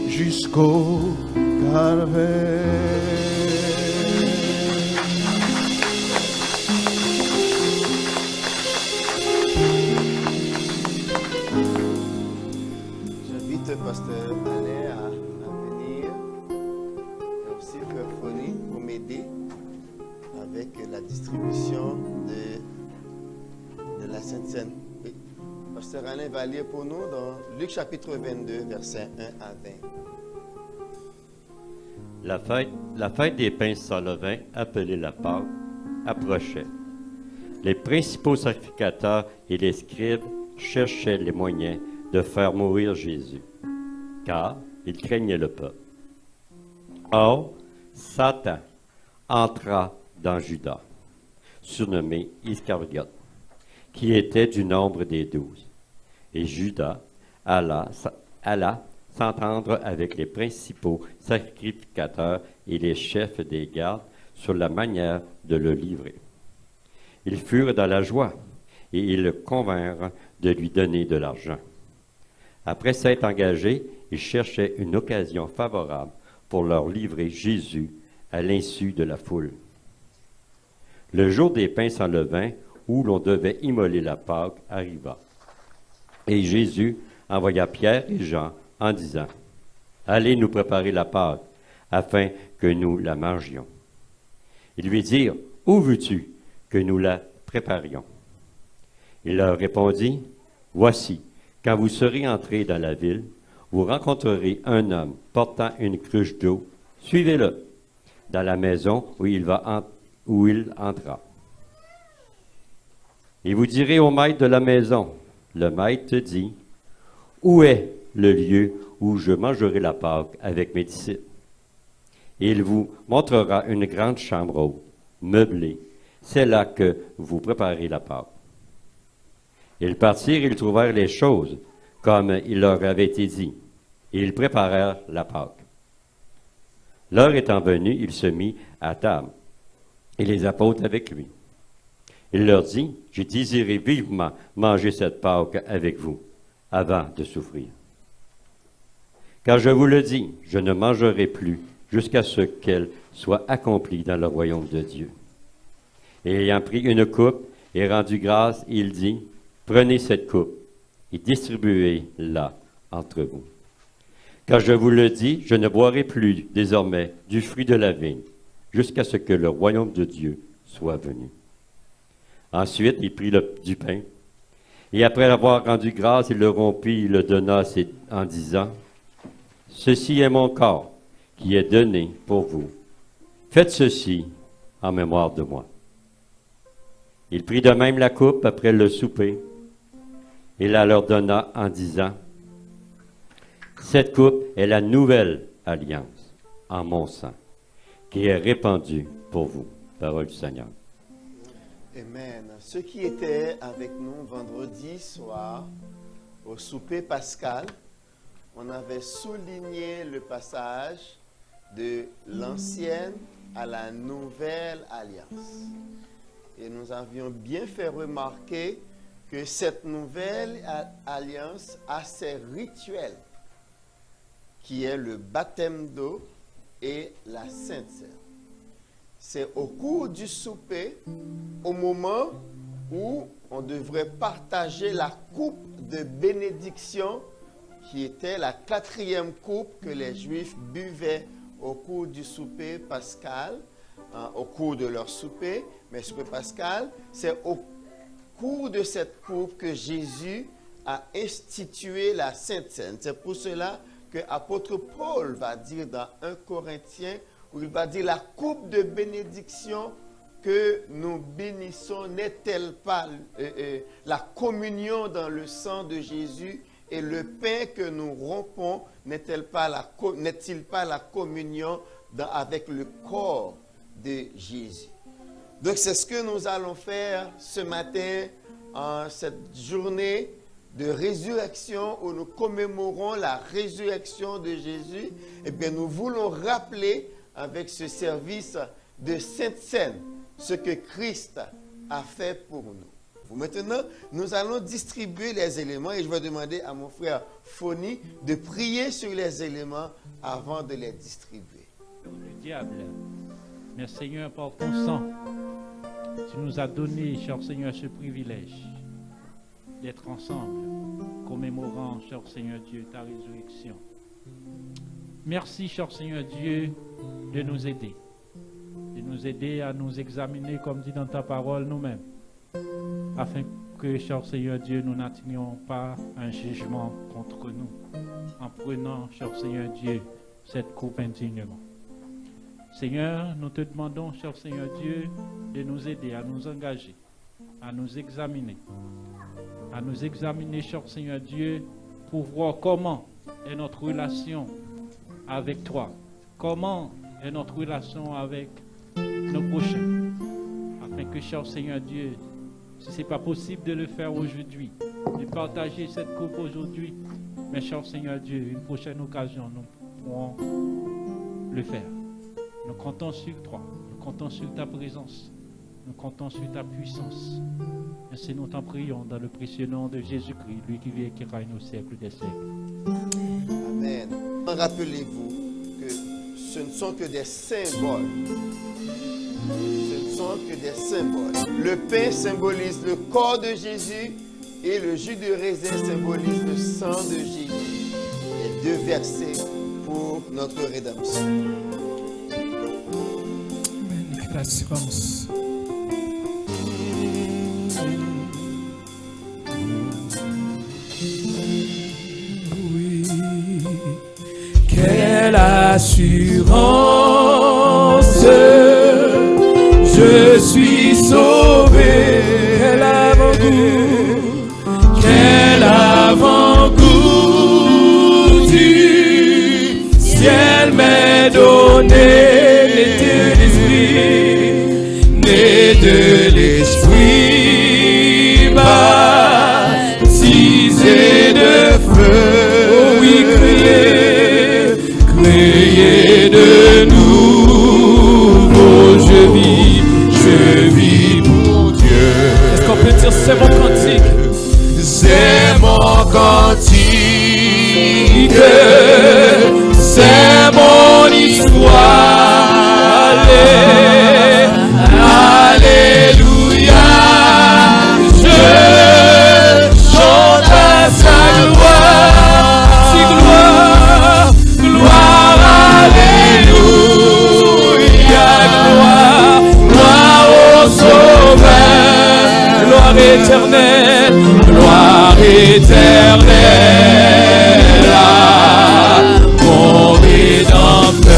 jusqu'au calvaire. la distribution de la Sainte Seine. Oui. Pasteur Alain va lire pour nous dans Luc chapitre 22, versets 1 à 20. La fête des pains sans levain, appelée la Pâque, approchait. Les principaux sacrificateurs et les scribes cherchaient les moyens de faire mourir Jésus, car ils craignaient le peuple. Or, Satan entra dans Judas, surnommé Iscariote, qui était du nombre des 12. Et Judas alla s'entendre avec les principaux sacrificateurs et les chefs des gardes sur la manière de le livrer. Ils furent dans la joie et ils le convinrent de lui donner de l'argent. Après s'être engagés, ils cherchaient une occasion favorable pour leur livrer Jésus à l'insu de la foule. Le jour des pains sans levain, où l'on devait immoler la Pâque, arriva. Et Jésus envoya Pierre et Jean en disant, « Allez nous préparer la Pâque, afin que nous la mangions. » Ils lui dirent, « Où veux-tu que nous la préparions? » Il leur répondit, « Voici, quand vous serez entrés dans la ville, vous rencontrerez un homme portant une cruche d'eau. Suivez-le dans la maison où il entra. Et vous direz au maître de la maison, le maître dit, « Où est le lieu où je mangerai la Pâque avec mes disciples? » Et il vous montrera une grande chambre haute, meublée. C'est là que vous préparez la Pâque. Ils partirent, ils trouvèrent les choses comme il leur avait été dit, et ils préparèrent la Pâque. L'heure étant venue, il se mit à table, et les apôtres avec lui. Il leur dit, « J'ai désiré vivement manger cette Pâque avec vous, avant de souffrir. Car je vous le dis, je ne mangerai plus jusqu'à ce qu'elle soit accomplie dans le royaume de Dieu. » Et ayant pris une coupe et rendu grâce, il dit, « Prenez cette coupe et distribuez-la entre vous. Car je vous le dis, je ne boirai plus désormais du fruit de la vigne, jusqu'à ce que le royaume de Dieu soit venu. » Ensuite, il prit du pain, et après avoir rendu grâce, il le rompit et le donna en disant, « Ceci est mon corps qui est donné pour vous. Faites ceci en mémoire de moi. » Il prit de même la coupe après le souper, et la leur donna en disant, « Cette coupe est la nouvelle alliance en mon sang, qui est répandue pour vous. » Parole du Seigneur. Amen. Ceux qui étaient avec nous vendredi soir au souper pascal, on avait souligné le passage de l'ancienne à la nouvelle alliance. Et nous avions bien fait remarquer que cette nouvelle alliance a ses rituels, qui est le baptême d'eau et la Sainte Seine. C'est au cours du souper, au moment où on devrait partager la coupe de bénédiction, qui était la 4e coupe que les Juifs buvaient au cours du souper pascal, au cours de leur souper. Mais souper pascal, c'est au cours de cette coupe que Jésus a institué la Sainte Seine. C'est pour cela que l'apôtre Paul va dire dans 1 Corinthiens, où il va dire, la coupe de bénédiction que nous bénissons n'est-elle pas la communion dans le sang de Jésus, et le pain que nous rompons n'est-il pas la communion avec le corps de Jésus? Donc c'est ce que nous allons faire ce matin, en cette journée de résurrection où nous commémorons la résurrection de Jésus. Et bien nous voulons rappeler avec ce service de Sainte Seine ce que Christ a fait pour nous. Maintenant, nous allons distribuer les éléments et je vais demander à mon frère Foni de prier sur les éléments avant de les distribuer. Le diable, mais Seigneur, par ton sang, tu nous as donné, cher Seigneur, ce privilège d'être ensemble, commémorant, cher Seigneur Dieu, ta résurrection. Merci, cher Seigneur Dieu, de nous aider nous aider à nous examiner, comme dit dans ta parole, nous-mêmes, afin que, cher Seigneur Dieu, nous n'atteignions pas un jugement contre nous, en prenant, cher Seigneur Dieu, cette coupe indignement. Seigneur, nous te demandons, cher Seigneur Dieu, de nous aider à nous engager, à nous examiner, cher Seigneur Dieu, pour voir comment est notre relation avec toi, comment est notre relation avec nos prochains, afin que, cher Seigneur Dieu, si ce n'est pas possible de le faire aujourd'hui, de partager cette coupe aujourd'hui, mais cher Seigneur Dieu, une prochaine occasion, nous pourrons le faire. Nous comptons sur toi, nous comptons sur ta présence, nous comptons sur ta puissance. Ainsi nous t'en prions dans le précieux nom de Jésus-Christ, lui qui vit et qui règne au siècle des siècles. Amen. Rappelez-vous que ce ne sont que des symboles. Ce ne sont que des symboles. Le pain symbolise le corps de Jésus et le jus de raisin symbolise le sang de Jésus. Les deux versés pour notre rédemption. Amen. Que l'assurance. Oui. Quelle assurance. Je suis sauvé. Quel avant-goût. Quel avant-goût du ciel m'est donné. Né de l'esprit, baptisé de feu. Oh oui, créé de nouveau, je vis pour Dieu. Est-ce qu'on peut dire c'est mon cantique? C'est mon cantique, c'est mon histoire. Alléluia, je chante à sa gloire. Si gloire, gloire, alléluia, gloire au Sauveur, gloire éternelle à mon Rédempteur.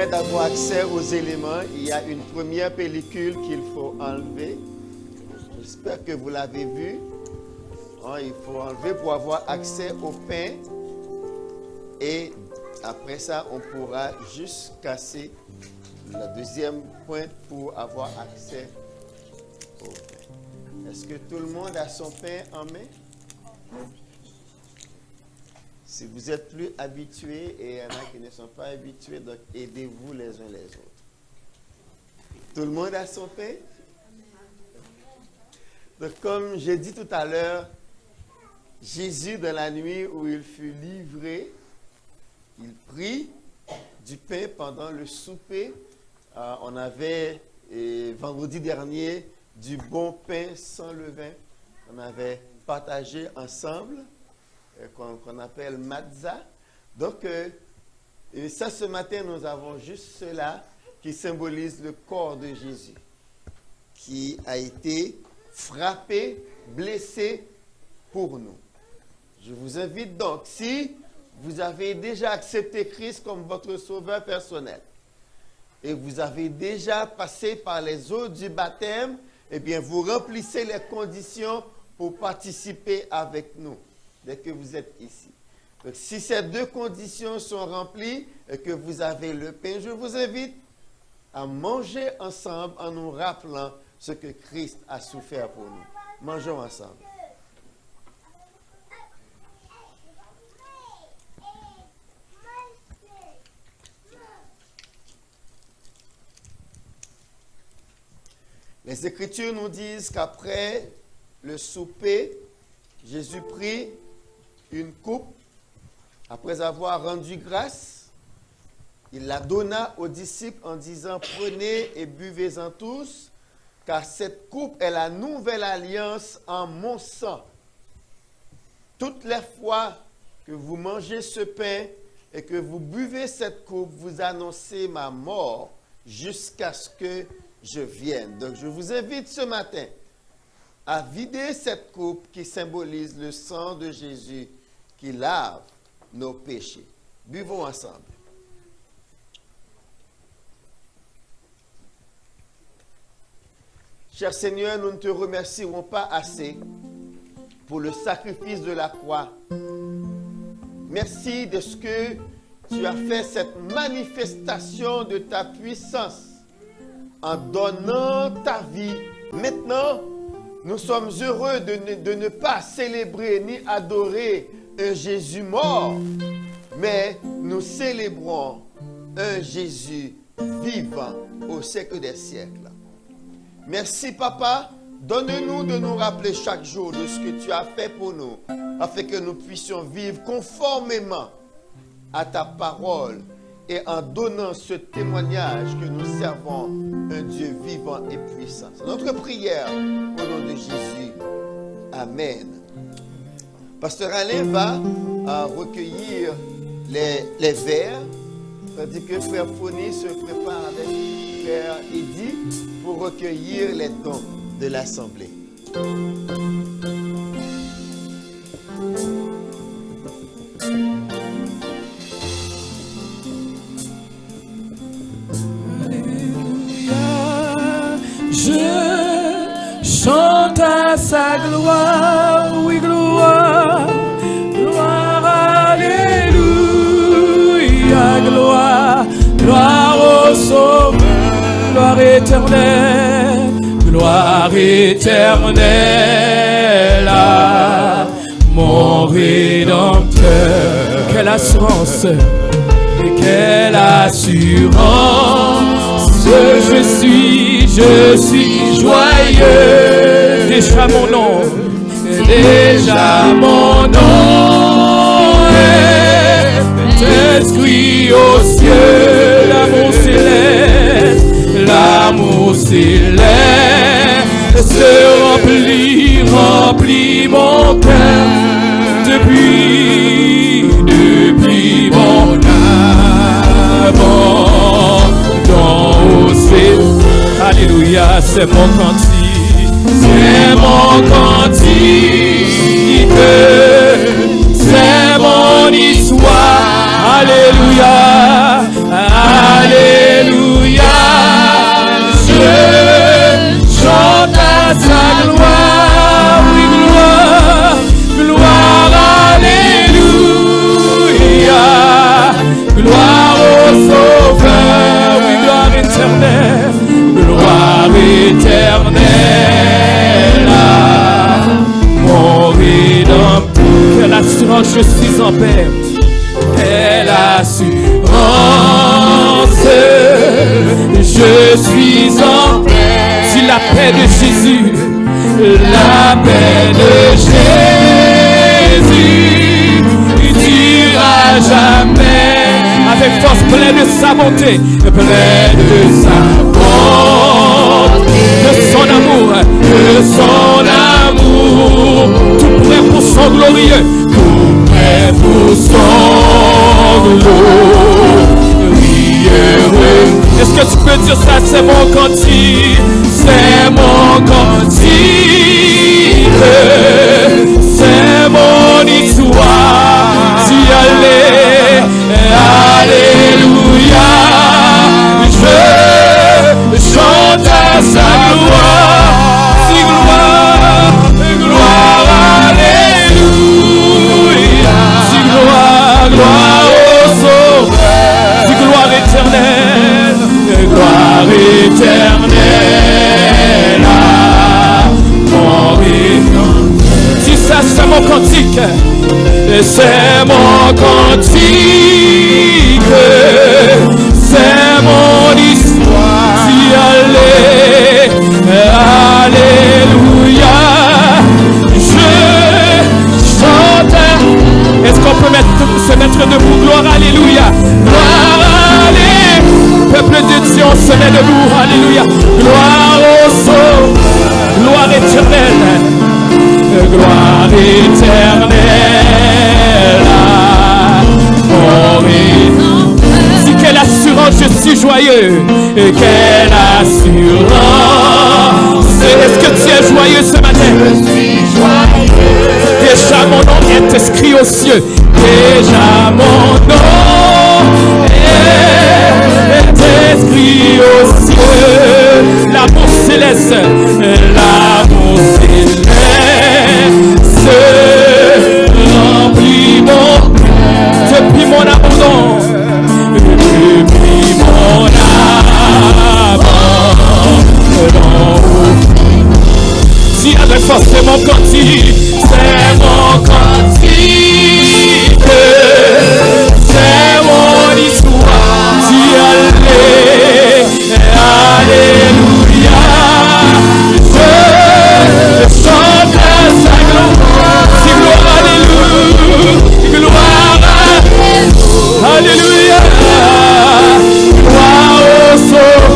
D'avoir accès aux éléments, il y a une première pellicule qu'il faut enlever. J'espère que vous l'avez vu. Il faut enlever pour avoir accès au pain. Et après ça, on pourra juste casser la deuxième pointe pour avoir accès au pain. Est-ce que tout le monde a son pain en main? Si vous êtes plus habitués, et il y en a qui ne sont pas habitués, donc aidez-vous les uns les autres. Tout le monde a son pain? Donc comme j'ai dit tout à l'heure, Jésus, dans la nuit où il fut livré, il prit du pain pendant le souper. On avait, vendredi dernier, du bon pain sans levain. On avait partagé ensemble. Qu'on appelle matzah. Donc, ça, ce matin, nous avons juste cela qui symbolise le corps de Jésus, qui a été frappé, blessé pour nous. Je vous invite donc, si vous avez déjà accepté Christ comme votre sauveur personnel, et vous avez déjà passé par les eaux du baptême, eh bien, vous remplissez les conditions pour participer avec nous dès que vous êtes ici. Donc, si ces deux conditions sont remplies et que vous avez le pain, je vous invite à manger ensemble en nous rappelant ce que Christ a souffert pour nous. Mangeons ensemble. Les Écritures nous disent qu'après le souper, Jésus prit une coupe, après avoir rendu grâce, il la donna aux disciples en disant, prenez et buvez-en tous, car cette coupe est la nouvelle alliance en mon sang. Toutes les fois que vous mangez ce pain et que vous buvez cette coupe, vous annoncez ma mort jusqu'à ce que je vienne. Donc je vous invite ce matin à vider cette coupe qui symbolise le sang de Jésus qui lave nos péchés. Buvons ensemble. Cher Seigneur, nous ne te remercierons pas assez pour le sacrifice de la croix. Merci de ce que tu as fait, cette manifestation de ta puissance en donnant ta vie. Maintenant, nous sommes heureux de ne pas célébrer ni adorer un Jésus mort, mais nous célébrons un Jésus vivant au siècle des siècles. Merci, Papa. Donne-nous de nous rappeler chaque jour de ce que tu as fait pour nous, afin que nous puissions vivre conformément à ta parole et en donnant ce témoignage que nous servons un Dieu vivant et puissant. C'est notre prière au nom de Jésus. Amen. Pasteur Alain va recueillir les verres, tandis que Frère Foni se prépare avec Frère Eddy pour recueillir les dons de l'Assemblée. Je chante à sa gloire, oui, gloire, gloire, alléluia, gloire, gloire au Sauveur, gloire éternelle, gloire éternelle à mon Rédempteur. Quelle assurance et quelle assurance, je suis joyeux. Déjà mon nom est inscrit au ciel. L'amour céleste se remplit mon cœur depuis mon abandon au ciel. Alléluia, c'est mon cantique, c'est mon histoire. Alléluia, alléluia, je chante à sa gloire, oui, gloire, gloire, alléluia, gloire au Sauveur, oui, gloire éternelle, gloire éternelle à mon Rédempteur. Quelle assurance, je suis en paix. Quelle assurance, je suis en paix. Si la paix de Jésus, la paix de Jésus durera jamais. Avec force, plein de sa bonté, plein de sa bonté, de son amour, tout prêt pour son glorieux, tout prêt pour son glorieux. Est-ce que tu peux dire ça? C'est mon cantique, c'est mon cantique, c'est mon histoire. Si alléluia, je chante à sa gloire. Si gloire, gloire, alléluia. Si gloire, gloire au Sauveur. Si gloire éternelle, gloire éternelle à mon Rédempteur. Si ça c'est mon cantique, c'est mon cantique, c'est mon histoire. Si alléluia, je chante. Est-ce qu'on peut se mettre debout? Gloire, alléluia, gloire, alléluia. Peuple de Dieu, on se met debout, alléluia. Gloire au Sauveur, gloire éternelle, gloire éternelle. suis joyeux. Et quelle assurance. Est-ce que tu es joyeux ce matin? Je suis joyeux. Déjà mon nom est inscrit aux cieux. Déjà mon nom est inscrit aux cieux. L'amour céleste, l'amour céleste remplit mon cœur. Depuis mon abandon, depuis mon abandon. Si avec force c'est mon cantique, c'est mon cantique, c'est mon histoire. Si alléluia, je chante sa gloire. Si gloire, alléluia, gloire, alléluia, gloire au sauveur.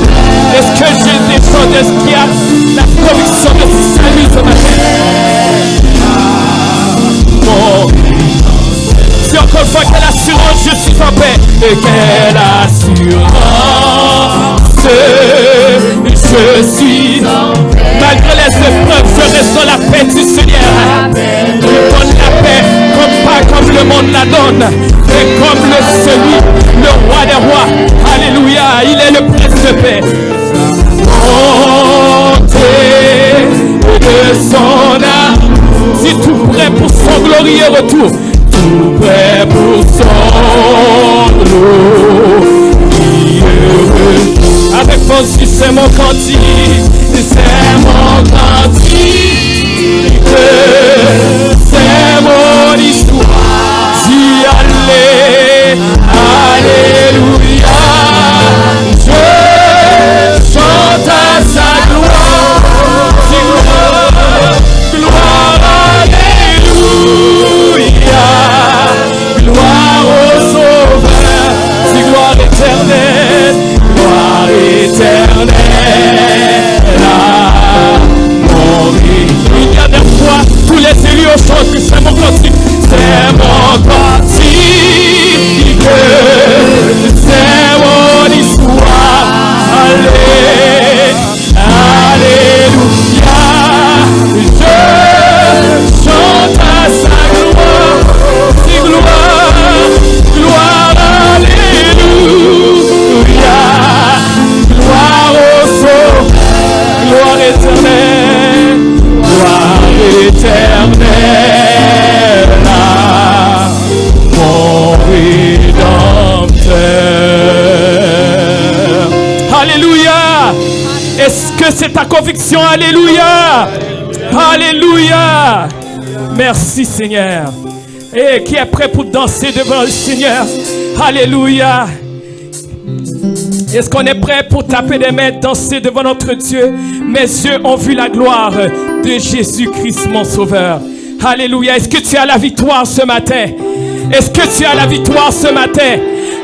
Est-ce que j'ai des choses, est-ce qu'il y a la conviction de salut ce matin? Si encore une fois, quelle assurance, je suis en paix. Et quelle assurance, je suis en paix. Malgré les épreuves, je reste dans la paix du Seigneur. Je donne la paix, pas comme le monde la donne, mais comme le roi des rois. Alléluia, il est le prince de paix. Montez de son amour, si tout prêt pour son glorieux retour, tout prêt pour son glorieux. Avec force, c'est mon cantique, c'est mon cantique, c'est mon histoire. Si alléluia, je chante à sa gloire. Si gloire, alléluia, gloire au sauveur. Si gloire éternelle, une dernière fois, tous les élus au chant que c'est mon cantique, c'est mon cantique, c'est mon histoire. Alléluia, je chante à sa gloire. Si gloire, gloire, alléluia, gloire au sauveur, gloire éternelle, gloire éternelle à mon Rédempteur. Alléluia. Est-ce que c'est ta conviction? Alléluia. Alléluia. Merci Seigneur. Et qui est prêt pour danser devant le Seigneur? Alléluia. Est-ce qu'on est prêt pour taper des mains, danser devant notre Dieu? Mes yeux ont vu la gloire de Jésus-Christ, mon Sauveur. Alléluia. Est-ce que tu as la victoire ce matin? Est-ce que tu as la victoire ce matin?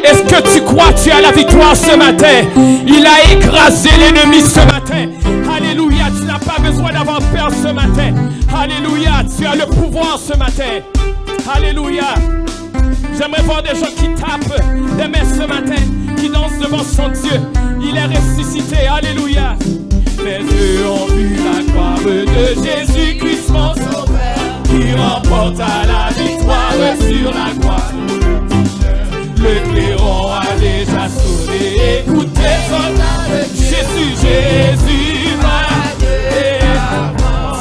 Est-ce que tu crois que tu as la victoire ce matin? Il a écrasé l'ennemi ce matin. Alléluia. Tu n'as pas besoin d'avoir peur ce matin. Alléluia. Tu as le pouvoir ce matin. Alléluia. J'aimerais voir des gens qui tapent des mains ce matin, qui dansent devant son Dieu. Il est ressuscité. Alléluia. Mes yeux ont vu la gloire de Jésus-Christ, mon Sauveur, qui remporte la victoire sur la croix. Le clairon a déjà sonné. Écoutez son âme. Jésus va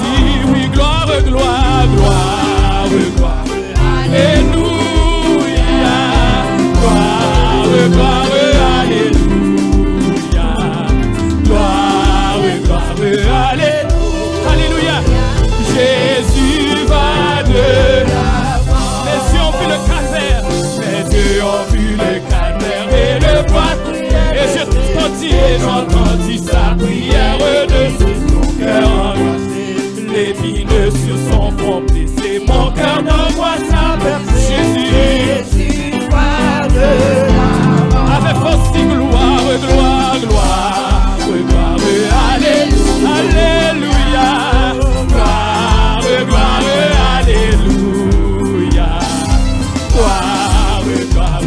dire oui, gloire, gloire, gloire, gloire. Alléluia. Gloire, gloire, alléluia. Gloire, gloire, alléluia. Alléluia. Jésus va de l'avant. Les yeux ont vu le calvaire. Les yeux ont vu le calvaire et le bois. Et j'entendis sa prière de son cœur angoissé. L'épine sur son front blessé. Mon cœur n'envoie sa perte. Jésus va de l'avant. Avec force, gloire, gloire, gloire, gloire, alléluia, alléluia, gloire, gloire, alléluia, gloire, gloire,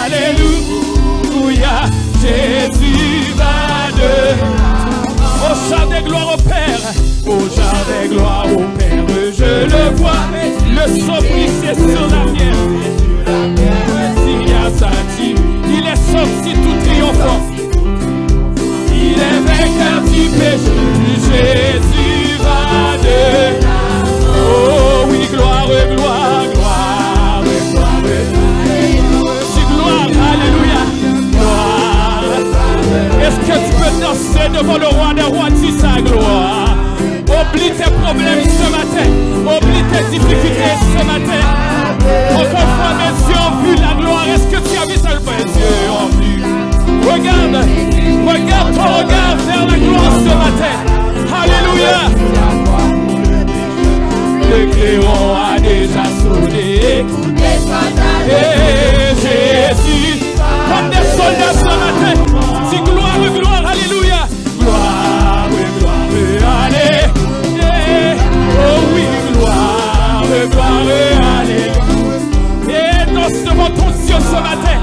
alléluia, Jésus. Regarde ton regard vers la gloire ce matin. Alléluia. Le clairon a déjà sonné. Et Jésus, comme des soldats ce matin, si gloire, alléluia. Gloire, allez. Oh oui, gloire, allez. Et danse devant ton Dieu ce matin.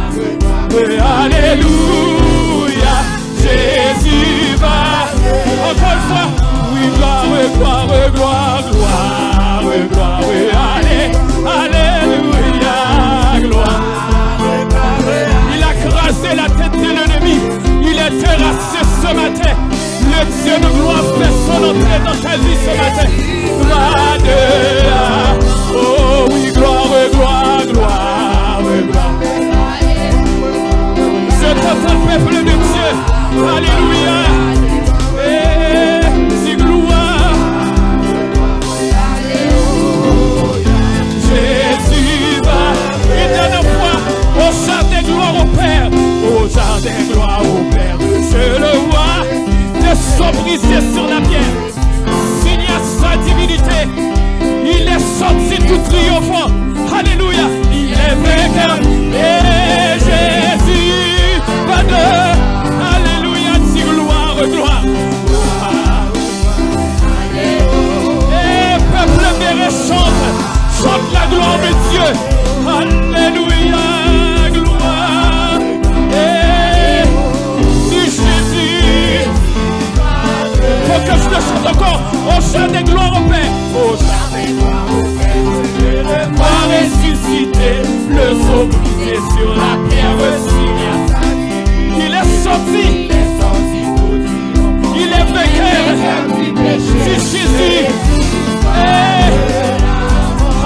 Alléluia. Jésus va. Encore une fois. Oui, gloire. Allez. Alléluia. Gloire. Il a crasé la tête de l'ennemi. Il est terrassé ce matin. Le Dieu de gloire fait son entrée dans ta vie ce matin. Va de là. Oh oui, gloire. Je t'entends, peuple de Dieu. Alléluia. Et si gloire. Jésus va. Une dernière fois au jardin gloire au Père. Au jardin gloire au Père. Je le vois. Des sceaux brisés sur la pierre. Signe à sa divinité. Il est sorti tout triomphant. Alléluia. Il est vainqueur. Et Jésus va de. Alléluia. Dis gloire. Et peuple béret chante la gloire de Dieu. Alléluia. Gloire. Et si Jésus. Faut que je le chante encore. Au chant des gloires au Père. Au chant des gloires au Père. Va ressusciter. Le sceau brisé sur la pierre. Il est sorti. Il est vainqueur. C'est Jésus.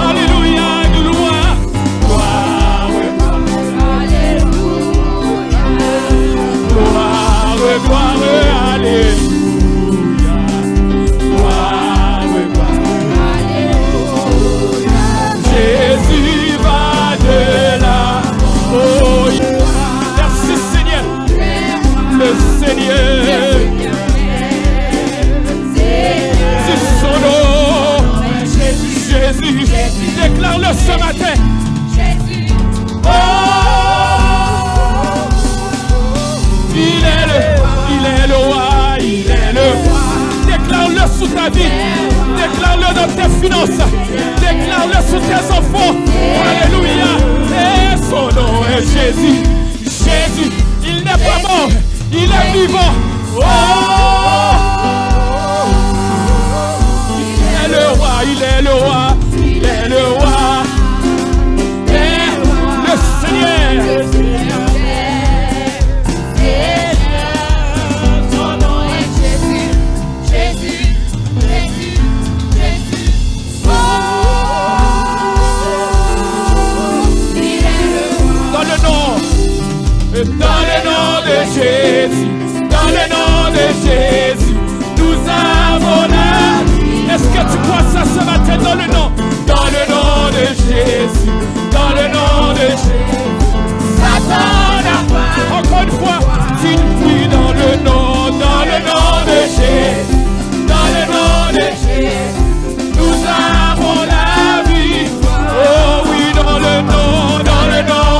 Alléluia. Gloire. Alléluia. Jésus va de là. Oh, merci Seigneur. Le Seigneur. C'est son nom. Jésus. Déclare-le ce matin. Oh, il est le roi. Déclare-le sous ta vie. Déclare-le dans tes finances. Déclare-le sous tes enfants. Alléluia. Et son nom est Jésus. Jésus, il n'est pas mort. Il est vivant. Oh, il est le roi. Et le Seigneur. Dans le nom de Jésus, nous avons la vie. Est-ce que tu crois ça ce matin dans le nom de Jésus, dans le nom de Jésus, Satan n'a pas. Encore une fois, dis oui dans le nom de Jésus, dans le nom de Jésus, nous avons la vie. Oh oui, dans le nom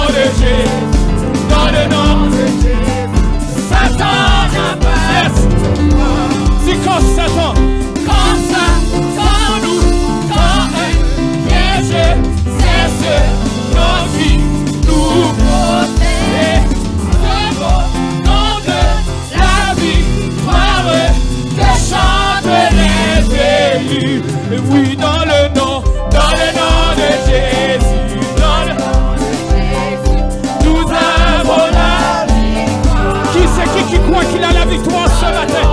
de Jésus, dans le nom de Jésus. Satan n'a pas. Yes. Si quand Satan, quand nous, quand Jésus, c'est nos vies, nous protège. Le nom de la victoire que chantent les élus. Et oui, dans le nom de Jésus, dans le nom de Jésus, nous avons la victoire. Qui c'est qui croit qu'il a la victoire ce matin?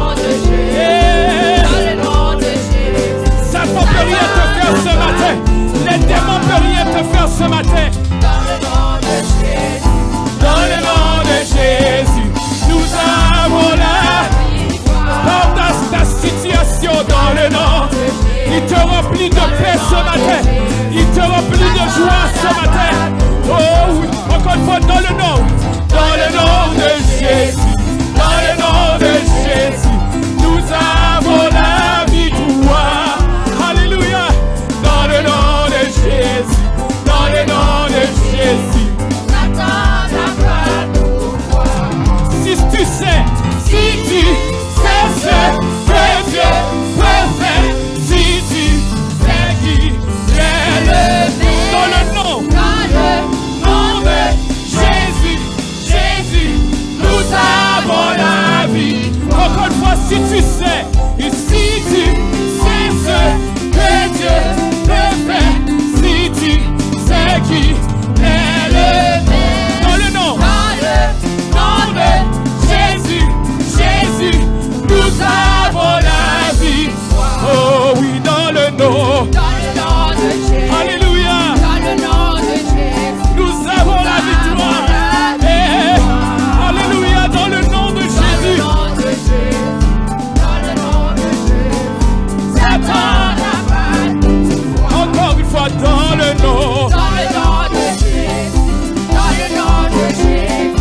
Ça ne peut rien te faire ce matin. Les démons ne peuvent rien te faire ce matin. Dans le nom de Jésus, nous avons la victoire. Dans ta situation, dans le nom, il te remplit si tu sais, et si tu sais ce que Dieu peut faire, si tu sais qui est le dans le nom de Jésus, Jésus, nous avons la vie. Oh oui, dans le nom de Jésus. Alléluia. Dans le nom de Jésus. Nous avons la victoire. Alléluia, dans le nom de Jésus. Dans le nom de Jésus. Satan n'a pas de pouvoir. Encore une fois, dans le nom. Dans le nom de Jésus. Dans le nom de Jésus.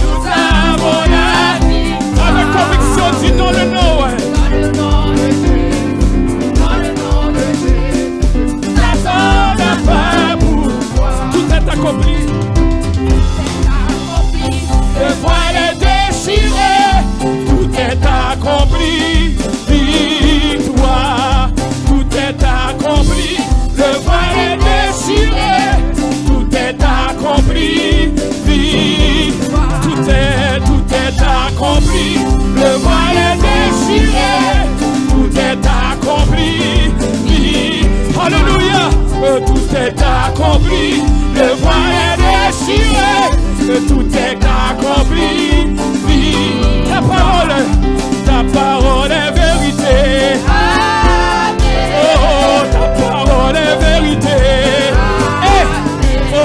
Nous avons la vie. Avec conviction, dis dans le nom. Ouais. Dans le nom de Jésus. Dans le nom de Jésus. Satan n'a pas pouvoir. Tout est accompli. Le voile est déchiré, tout est accompli, victoire, tout est accompli. Le voile est déchiré, tout est accompli, victoire, tout est accompli. Le voile est déchiré, tout est accompli, victoire. Alléluia, tout est accompli. Le voile est déchiré. Tout est accompli, vie. Ta parole est vérité. Oh, ta parole est vérité. Oh,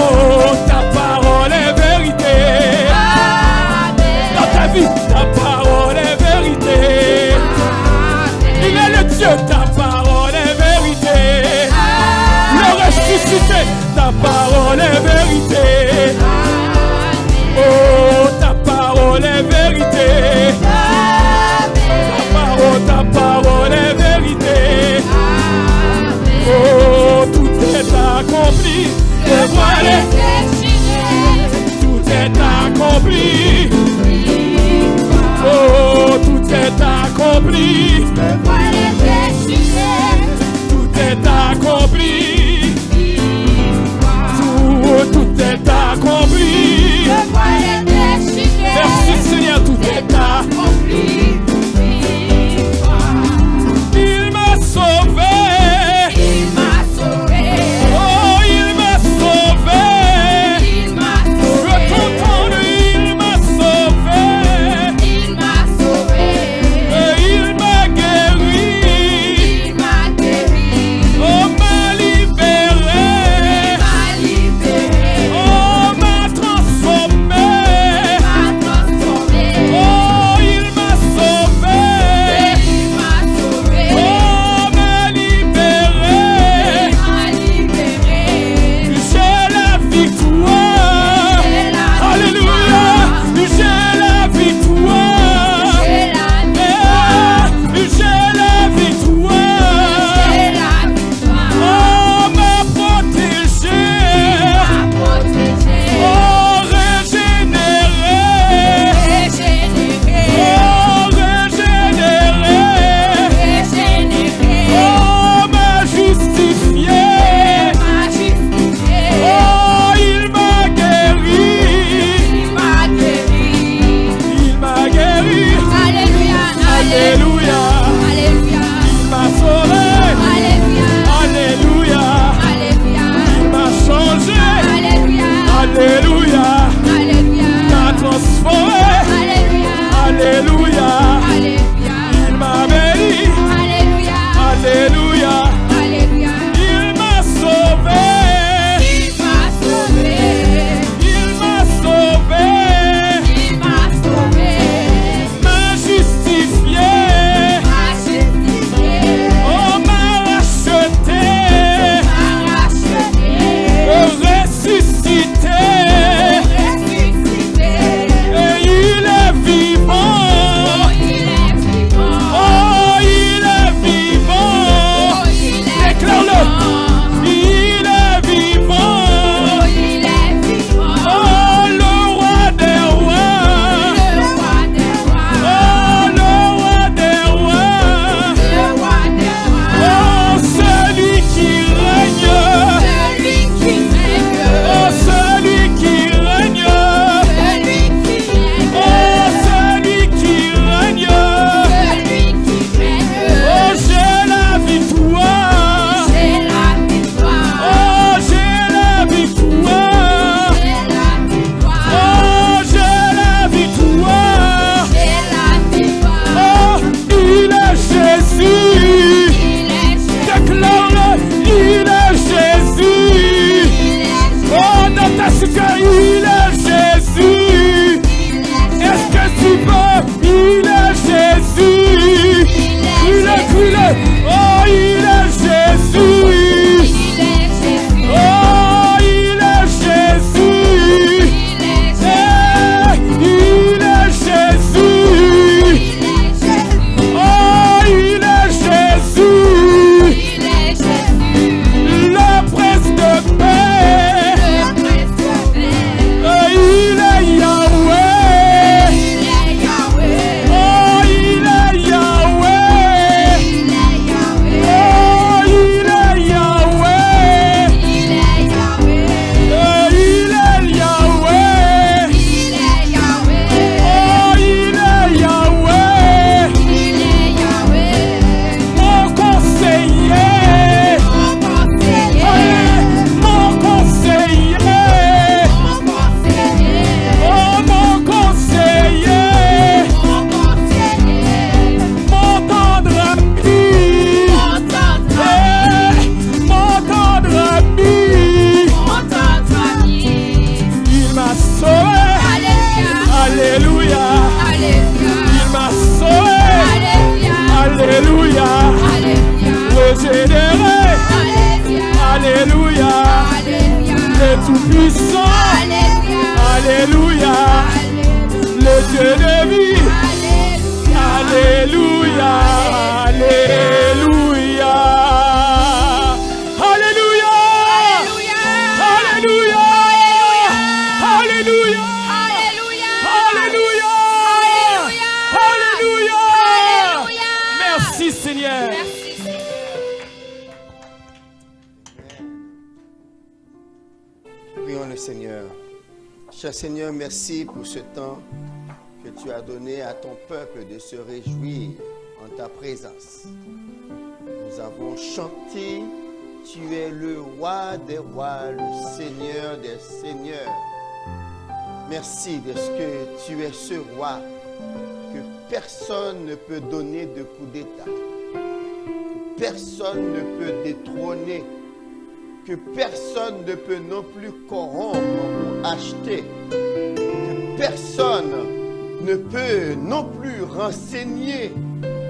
ta parole est vérité. Dans ta vie, ta parole est vérité. Il est le Dieu, ta parole est vérité. Le ressuscité, ta parole est vérité. Oh, ta parole est vérité. Ta parole est vérité. Oh, tout est accompli. Le voile est déchiré. Tout est accompli. Oh, tout est accompli. Le voile est déchiré. Tout est accompli. Tout est accompli. Le voile est déchiré. Merci Seigneur, tout est accompli. Il m'a sauvé. Il m'a sauvé. Oh, il m'a sauvé. Il m'a sauvé. Je t'entends, il m'a sauvé. Il m'a sauvé. Et il m'a guéri. Dieu de vie. Alléluia, alléluia. Alléluia. Alléluia. Alléluia. Alléluia. Alléluia. Merci Seigneur. Prions le Seigneur. Cher Seigneur, merci pour ce temps que tu as donné à ton peuple de se réjouir en ta présence. Nous avons chanté, tu es le roi des rois, le Seigneur des seigneurs. Merci de ce que tu es ce roi que personne ne peut donner de coup d'État, que personne ne peut détrôner, que personne ne peut non plus corrompre ou acheter, que personne ne peut non plus renseigner,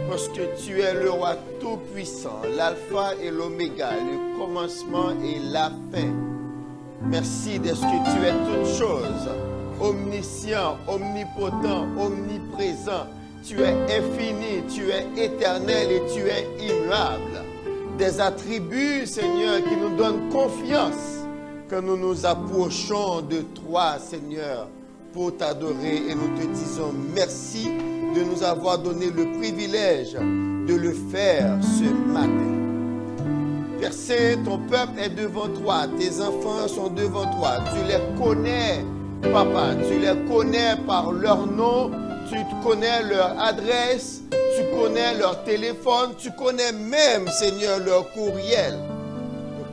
parce que tu es le roi tout-puissant, l'alpha et l'oméga, le commencement et la fin. Merci de ce que tu es toutes choses, omniscient, omnipotent, omniprésent. Tu es infini, tu es éternel et tu es immuable. Des attributs, Seigneur, qui nous donnent confiance que nous nous approchons de toi, Seigneur, pour t'adorer. Et nous te disons merci de nous avoir donné le privilège de le faire ce matin. Père Saint, ton peuple est devant toi, tes enfants sont devant toi. Tu les connais, Papa, tu les connais par leur nom, tu connais leur adresse, tu connais leur téléphone, tu connais même, Seigneur, leur courriel.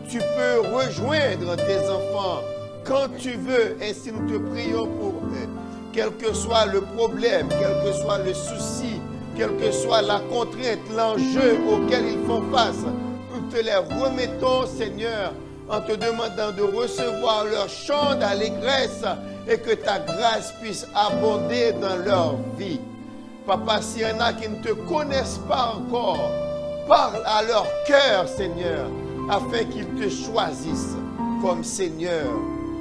Tu peux rejoindre tes enfants quand tu veux. Ainsi, nous te prions pour eux. Quel que soit le problème, quel que soit le souci, quelle que soit la contrainte, l'enjeu auquel ils font face, nous te les remettons, Seigneur, en te demandant de recevoir leur chant d'allégresse et que ta grâce puisse abonder dans leur vie. Papa, s'il y en a qui ne te connaissent pas encore, parle à leur cœur, Seigneur, afin qu'ils te choisissent comme Seigneur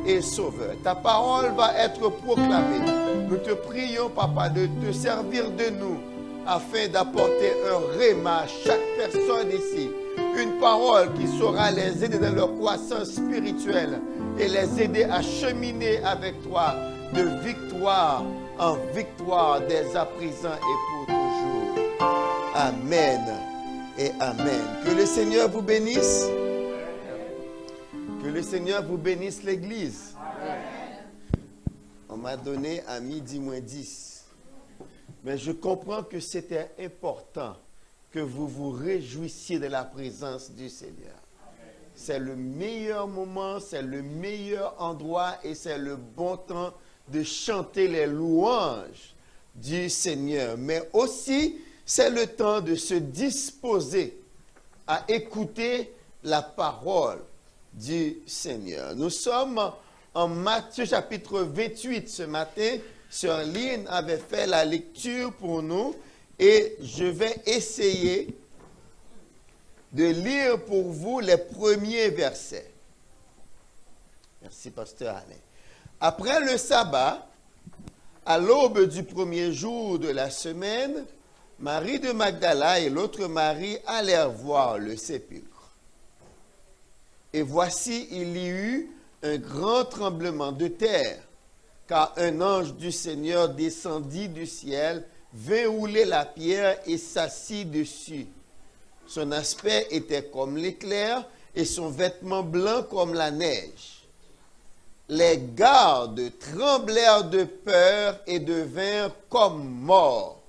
et Sauveur. Ta parole va être proclamée. Nous te prions, Papa, de te servir de nous afin d'apporter un réma à chaque personne ici. Une parole qui saura les aider dans leur croissance spirituelle et les aider à cheminer avec toi de victoire en victoire dès à présent et pour toujours. Amen et amen. Que le Seigneur vous bénisse. Que le Seigneur vous bénisse l'Église. On m'a donné à midi moins 10. Mais je comprends que c'était important que vous vous réjouissiez de la présence du Seigneur. C'est le meilleur moment, c'est le meilleur endroit et c'est le bon temps de chanter les louanges du Seigneur. Mais aussi, c'est le temps de se disposer à écouter la parole du Seigneur. Nous sommes en Matthieu chapitre 28 ce matin. Sœur Lynn avait fait la lecture pour nous et je vais essayer de lire pour vous les premiers versets. Merci, Pasteur Alain. Après le sabbat, à l'aube du premier jour de la semaine, Marie de Magdala et l'autre Marie allèrent voir le sépulcre. Et voici, il y eut un grand tremblement de terre, car un ange du Seigneur descendit du ciel, vint rouler la pierre et s'assit dessus. Son aspect était comme l'éclair et son vêtement blanc comme la neige. Les gardes tremblèrent de peur et devinrent comme morts.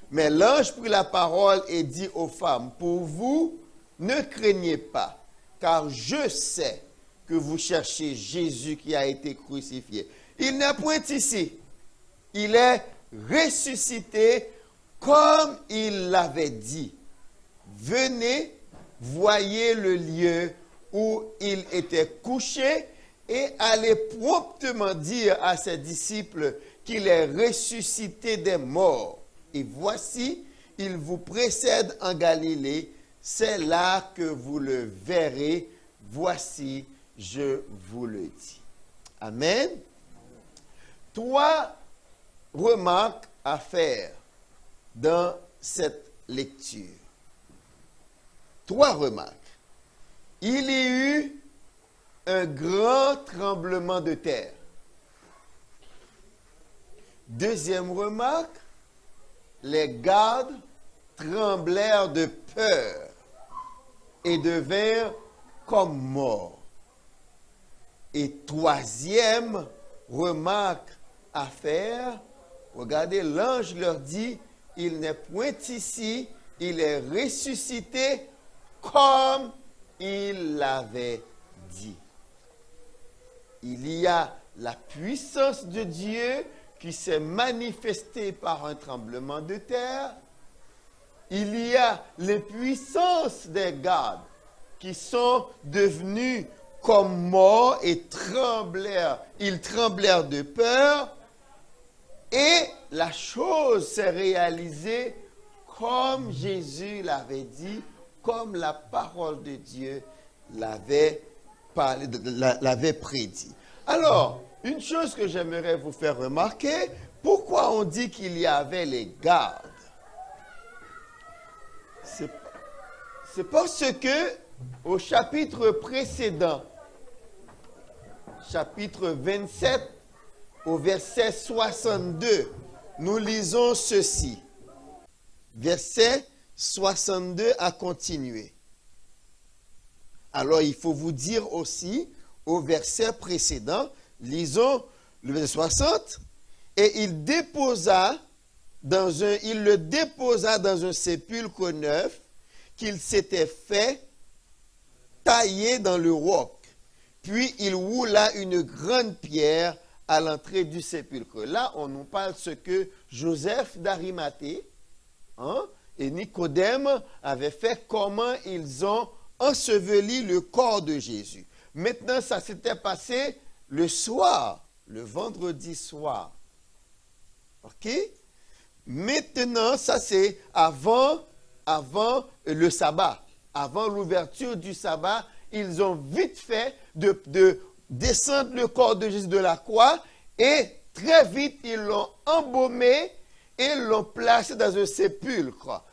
Mais l'ange prit la parole et dit aux femmes, « Pour vous, ne craignez pas, car je sais que vous cherchez Jésus qui a été crucifié. Il n'est point ici. Il est ressuscité comme il l'avait dit. Venez, voyez le lieu où il était couché et allez promptement dire à ses disciples qu'il est ressuscité des morts. Et voici, il vous précède en Galilée. C'est là que vous le verrez. Voici, je vous le dis. » Amen. Toi, remarques à faire dans cette lecture. 3 remarques. Il y eut un grand tremblement de terre. Deuxième remarque, les gardes tremblèrent de peur et devinrent comme morts. Et troisième remarque à faire, regardez, l'ange leur dit, il n'est point ici, il est ressuscité comme il l'avait dit. Il y a la puissance de Dieu qui s'est manifestée par un tremblement de terre. Il y a les puissances des gardes qui sont devenus comme morts et tremblèrent. Ils tremblèrent de peur. Et la chose s'est réalisée comme Jésus l'avait dit, comme la parole de Dieu l'avait prédit. Alors, une chose que j'aimerais vous faire remarquer, pourquoi on dit qu'il y avait les gardes? C'est parce que au chapitre précédent, chapitre 27, au verset 62, nous lisons ceci. Verset 62 à continuer. Alors, il faut vous dire aussi, au verset précédent, lisons le verset 60, et il le déposa dans un sépulcre neuf qu'il s'était fait tailler dans le roc. Puis il roula une grande pierre à l'entrée du sépulcre. Là, on nous parle ce que Joseph d'Arimathée et Nicodème avaient fait, comment ils ont enseveli le corps de Jésus. Maintenant, ça s'était passé le soir, le vendredi soir. OK? Maintenant, ça c'est avant le sabbat. Avant l'ouverture du sabbat, ils ont vite fait de descendre le corps de Jésus de la croix et très vite, ils l'ont embaumé et l'ont placé dans un sépulcre.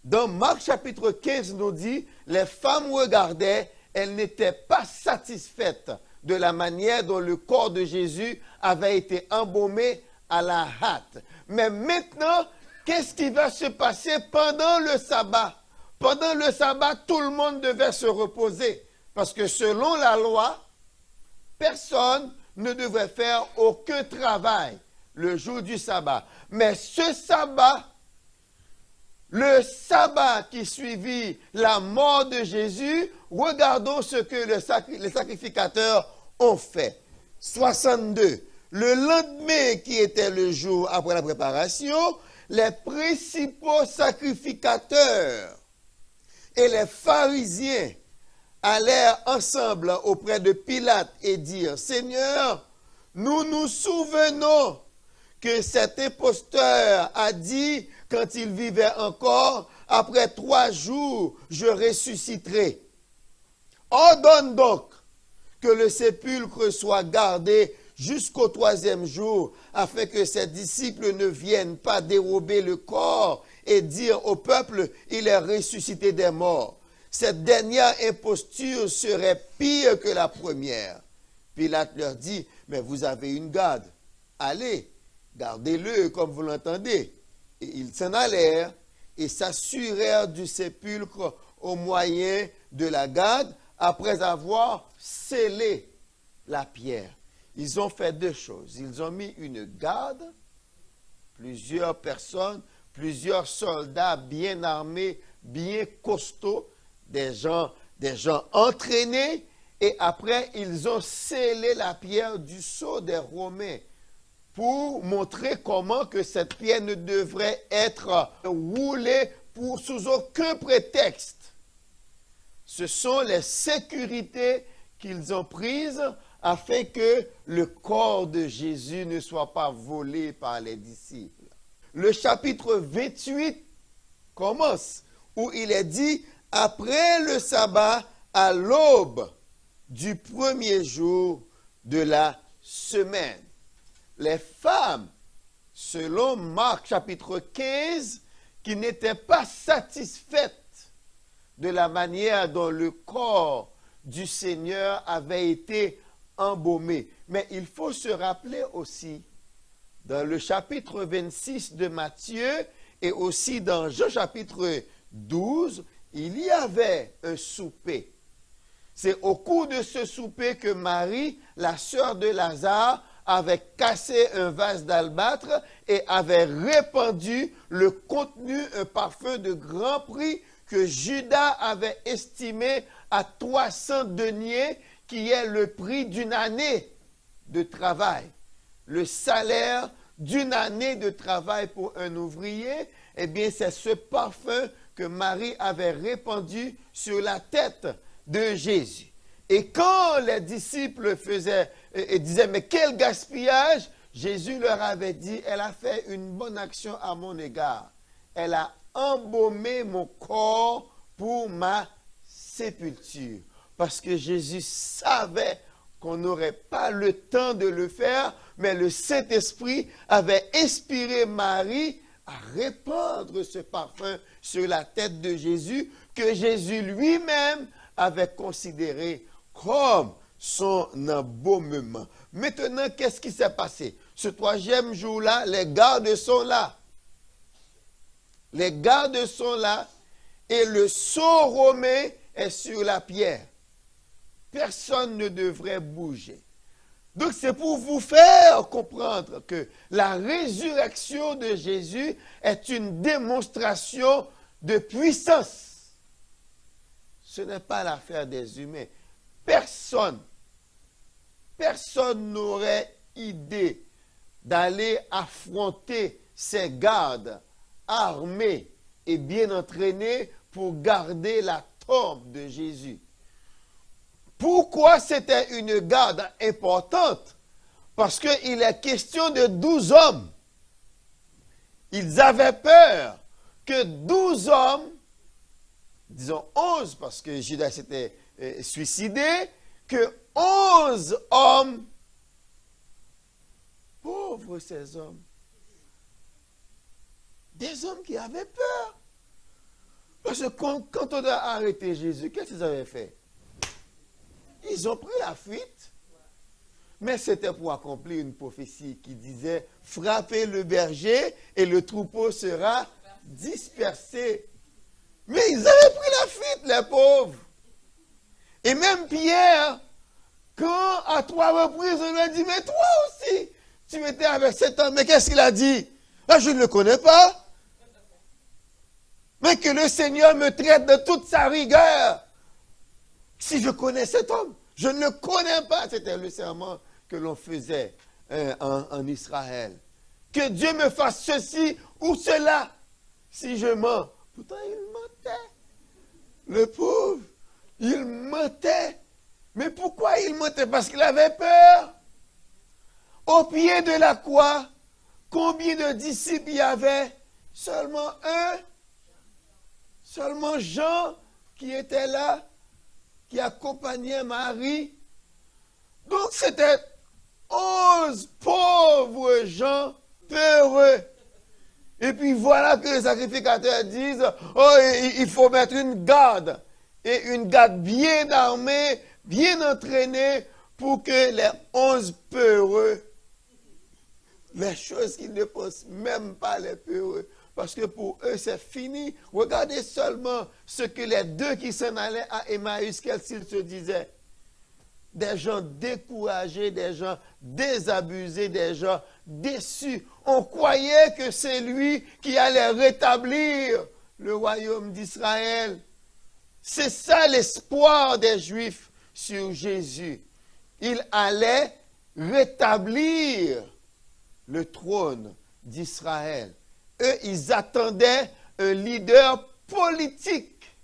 Dans Marc chapitre 15, nous dit, les femmes regardaient, elles n'étaient pas satisfaites de la manière dont le corps de Jésus avait été embaumé à la hâte. Mais maintenant, qu'est-ce qui va se passer pendant le sabbat? Pendant le sabbat, tout le monde devait se reposer. Parce que selon la loi, personne ne devrait faire aucun travail le jour du sabbat. Mais ce sabbat, le sabbat qui suivit la mort de Jésus, regardons ce que les sacrificateurs ont fait. 62. Le lendemain qui était le jour après la préparation, les principaux sacrificateurs et les pharisiens allèrent ensemble auprès de Pilate et dirent, « Seigneur, nous nous souvenons que cet imposteur a dit, quand il vivait encore, après 3 jours, je ressusciterai. Ordonne donc que le sépulcre soit gardé jusqu'au 3e jour, afin que ses disciples ne viennent pas dérober le corps et dire au peuple, il est ressuscité des morts. Cette dernière imposture serait pire que la première. Pilate leur dit, mais vous avez une garde. Allez, gardez-le comme vous l'entendez. Et ils s'en allèrent et s'assurèrent du sépulcre au moyen de la garde, après avoir scellé la pierre. Ils ont fait 2 choses. Ils ont mis une garde, plusieurs personnes, plusieurs soldats bien armés, bien costauds, des gens entraînés, et après ils ont scellé la pierre du sceau des Romains pour montrer comment que cette pierre ne devrait être roulée sous aucun prétexte. Ce sont les sécurités qu'ils ont prises afin que le corps de Jésus ne soit pas volé par les disciples. Le chapitre 28 commence où il est dit, après le sabbat, à l'aube du 1er jour de la semaine. Les femmes selon Marc chapitre 15, qui n'était pas satisfaite de la manière dont le corps du Seigneur avait été embaumé. Mais il faut se rappeler aussi, dans le chapitre 26 de Matthieu et aussi dans Jean chapitre 12, il y avait un souper. C'est au cours de ce souper que Marie, la sœur de Lazare, avait cassé un vase d'albâtre et avait répandu le contenu, un parfum de grand prix que Judas avait estimé à 300 deniers, qui est le prix d'une année de travail. Le salaire d'une année de travail pour un ouvrier, eh bien, c'est ce parfum que Marie avait répandu sur la tête de Jésus. Et quand les disciples disaient, mais quel gaspillage, Jésus leur avait dit, elle a fait une bonne action à mon égard. Elle a embaumé mon corps pour ma sépulture. Parce que Jésus savait qu'on n'aurait pas le temps de le faire, mais le Saint-Esprit avait inspiré Marie à répandre ce parfum sur la tête de Jésus, que Jésus lui-même avait considéré comme son embaumement. Maintenant, qu'est-ce qui s'est passé? Ce troisième jour-là, les gardes sont là. Les gardes sont là et le sceau romain est sur la pierre. Personne ne devrait bouger. Donc c'est pour vous faire comprendre que la résurrection de Jésus est une démonstration de puissance. Ce n'est pas l'affaire des humains. Personne n'aurait idée d'aller affronter ces gardes armés et bien entraînés pour garder la tombe de Jésus. Pourquoi c'était une garde importante? Parce qu'il est question de 12 hommes. Ils avaient peur que 12 hommes, disons 11 parce que Judas s'était suicidé, que 11 hommes, pauvres ces hommes, des hommes qui avaient peur. Parce que quand on a arrêté Jésus, qu'est-ce qu'ils avaient fait? Ils ont pris la fuite. Mais c'était pour accomplir une prophétie qui disait « Frappez le berger et le troupeau sera dispersé ». Mais ils avaient pris la fuite, les pauvres. Et même Pierre, quand à 3 reprises on lui a dit « Mais toi aussi, tu étais avec cet homme. » Mais qu'est-ce qu'il a dit? Ah, je ne le connais pas. Mais que le Seigneur me traite de toute sa rigueur. Si je connais cet homme, je ne le connais pas. C'était le serment que l'on faisait en Israël. Que Dieu me fasse ceci ou cela si je mens. Pourtant, il mentait. Le pauvre, il mentait. Mais pourquoi il mentait? Parce qu'il avait peur. Au pied de la croix, combien de disciples il y avait? Seulement un. Seulement Jean qui était là, qui accompagnait Marie. Donc c'était 11 pauvres gens peureux. Et puis voilà que les sacrificateurs disent, oh, il faut mettre une garde. Et une garde bien armée, bien entraînée, pour que les 11 peureux, les choses qu'ils ne pensent même pas les peureux, parce que pour eux, c'est fini. Regardez seulement ce que les deux qui s'en allaient à Emmaüs, qu'est-ce qu'ils se disaient? Des gens découragés, des gens désabusés, des gens déçus. On croyait que c'est lui qui allait rétablir le royaume d'Israël. C'est ça l'espoir des Juifs sur Jésus. Il allait rétablir le trône d'Israël. Eux, ils attendaient un leader politique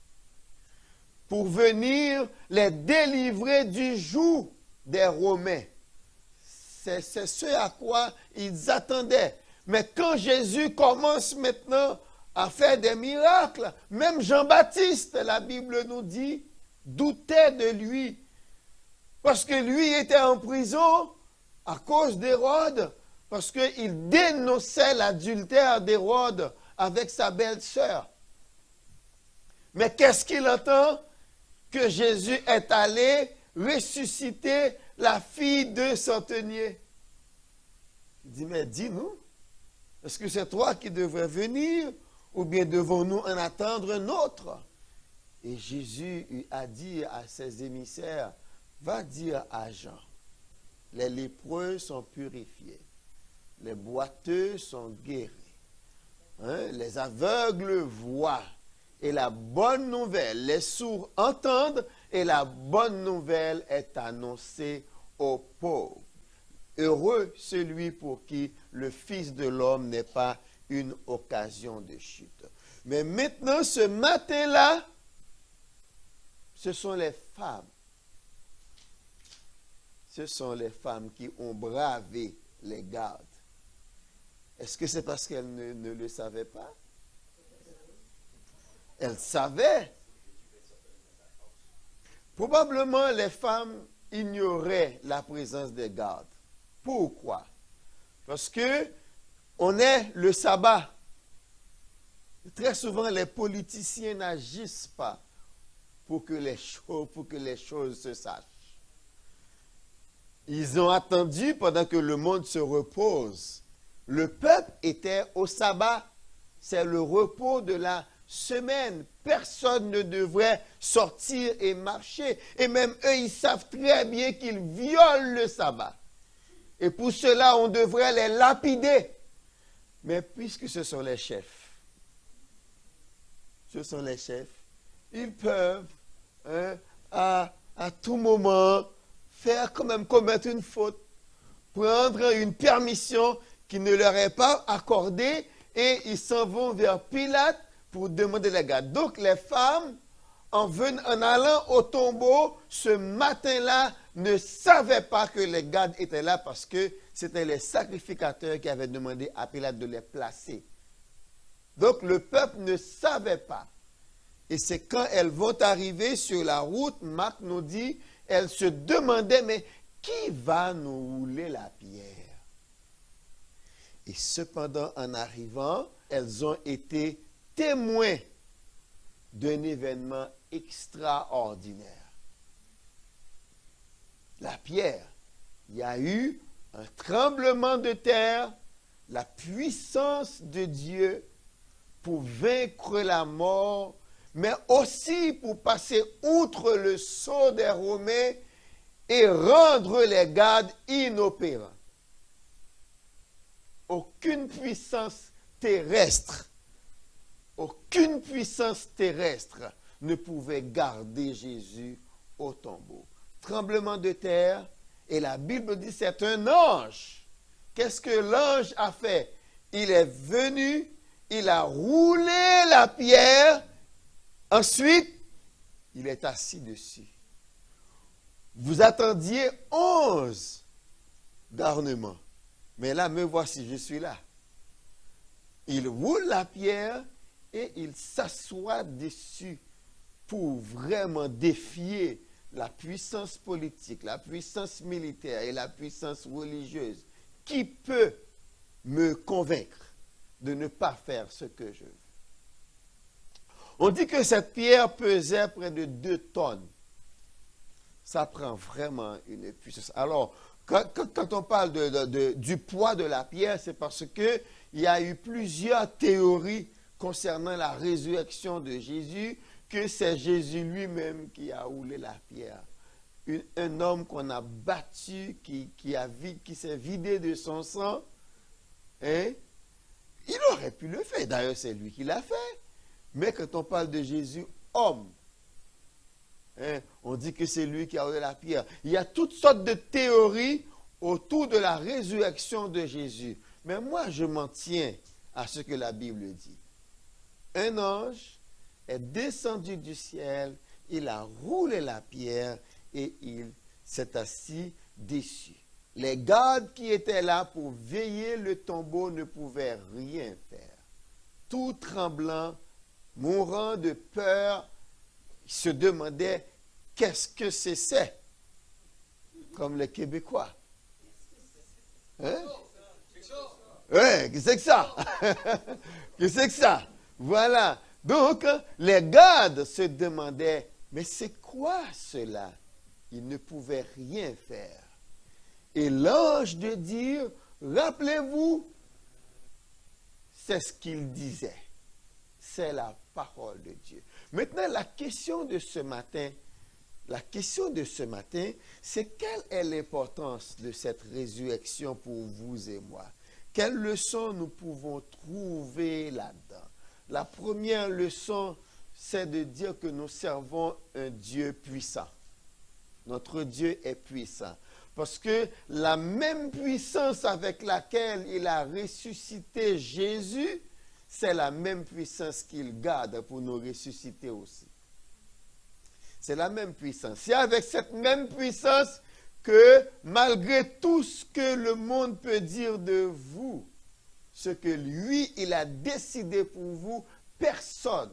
pour venir les délivrer du joug des Romains. C'est ce à quoi ils attendaient. Mais quand Jésus commence maintenant à faire des miracles, même Jean-Baptiste, la Bible nous dit, doutait de lui. Parce que lui était en prison à cause d'Hérode. parce qu'il dénonçait l'adultère d'Hérode avec sa belle-sœur. Mais qu'est-ce qu'il entend? Que Jésus est allé ressusciter la fille de centenier. Il dit, mais dis-nous, est-ce que c'est toi qui devrais venir ou bien devons-nous en attendre un autre? Et Jésus a dit à ses émissaires, va dire à Jean, les lépreux sont purifiés, les boiteux sont guéris, les aveugles voient, et la bonne nouvelle, les sourds entendent, et la bonne nouvelle est annoncée aux pauvres. Heureux celui pour qui le Fils de l'homme n'est pas une occasion de chute. Mais maintenant, ce matin-là, ce sont les femmes. Ce sont les femmes qui ont bravé les gardes. Est-ce que c'est parce qu'elles ne le savaient pas? Elles savaient. Probablement, les femmes ignoraient la présence des gardes. Pourquoi? Parce que on est le sabbat. Très souvent, les politiciens n'agissent pas pour que les choses se sachent. Ils ont attendu pendant que le monde se repose. Le peuple était au sabbat. C'est le repos de la semaine. Personne ne devrait sortir et marcher. Et même eux, ils savent très bien qu'ils violent le sabbat. Et pour cela, on devrait les lapider. Mais puisque ce sont les chefs, ils peuvent à tout moment faire quand même commettre une faute, prendre une permission qui ne leur est pas accordée et ils s'en vont vers Pilate pour demander les gardes. Donc les femmes, en allant au tombeau, ce matin-là, ne savaient pas que les gardes étaient là parce que c'était les sacrificateurs qui avaient demandé à Pilate de les placer. Donc le peuple ne savait pas. Et c'est quand elles vont arriver sur la route, Marc nous dit, elles se demandaient, mais qui va nous rouler la pierre? Et cependant, en arrivant, elles ont été témoins d'un événement extraordinaire. La pierre, il y a eu un tremblement de terre, la puissance de Dieu pour vaincre la mort, mais aussi pour passer outre le sceau des Romains et rendre les gardes inopérants. Aucune puissance terrestre ne pouvait garder Jésus au tombeau. Tremblement de terre, et la Bible dit c'est un ange. Qu'est-ce que l'ange a fait? Il est venu, il a roulé la pierre, ensuite, il est assis dessus. Vous attendiez 11 garnements, mais là, me voici, je suis là. Il roule la pierre et il s'assoit dessus pour vraiment défier la puissance politique, la puissance militaire et la puissance religieuse. Qui peut me convaincre de ne pas faire ce que je veux? On dit que cette pierre pesait près de 2 tonnes. Ça prend vraiment une puissance. Alors, quand on parle du poids de la pierre, c'est parce qu'il y a eu plusieurs théories concernant la résurrection de Jésus, que c'est Jésus lui-même qui a roulé la pierre. Un homme qu'on a battu, qui s'est vidé de son sang, il aurait pu le faire. D'ailleurs, c'est lui qui l'a fait. Mais quand on parle de Jésus, homme, on dit que c'est lui qui a roulé la pierre. Il y a toutes sortes de théories autour de la résurrection de Jésus. Mais moi, je m'en tiens à ce que la Bible dit. Un ange est descendu du ciel, il a roulé la pierre et il s'est assis dessus. Les gardes qui étaient là pour veiller le tombeau ne pouvaient rien faire. Tout tremblant, mourant de peur, se demandaient qu'est-ce que c'est, comme les Québécois. Ouais, qu'est-ce que c'est que ça? Qu'est-ce que c'est que ça? Voilà. Donc, les gardes se demandaient, mais c'est quoi cela? Ils ne pouvaient rien faire. Et l'ange de dire, rappelez-vous, c'est ce qu'il disait. C'est la parole de Dieu. Maintenant, la question de ce matin, c'est quelle est l'importance de cette résurrection pour vous et moi? Quelles leçons nous pouvons trouver là-dedans? La première leçon, c'est de dire que nous servons un Dieu puissant. Notre Dieu est puissant. Parce que la même puissance avec laquelle il a ressuscité Jésus, c'est la même puissance qu'il garde pour nous ressusciter aussi. C'est la même puissance. C'est avec cette même puissance que malgré tout ce que le monde peut dire de vous, ce que lui, il a décidé pour vous, personne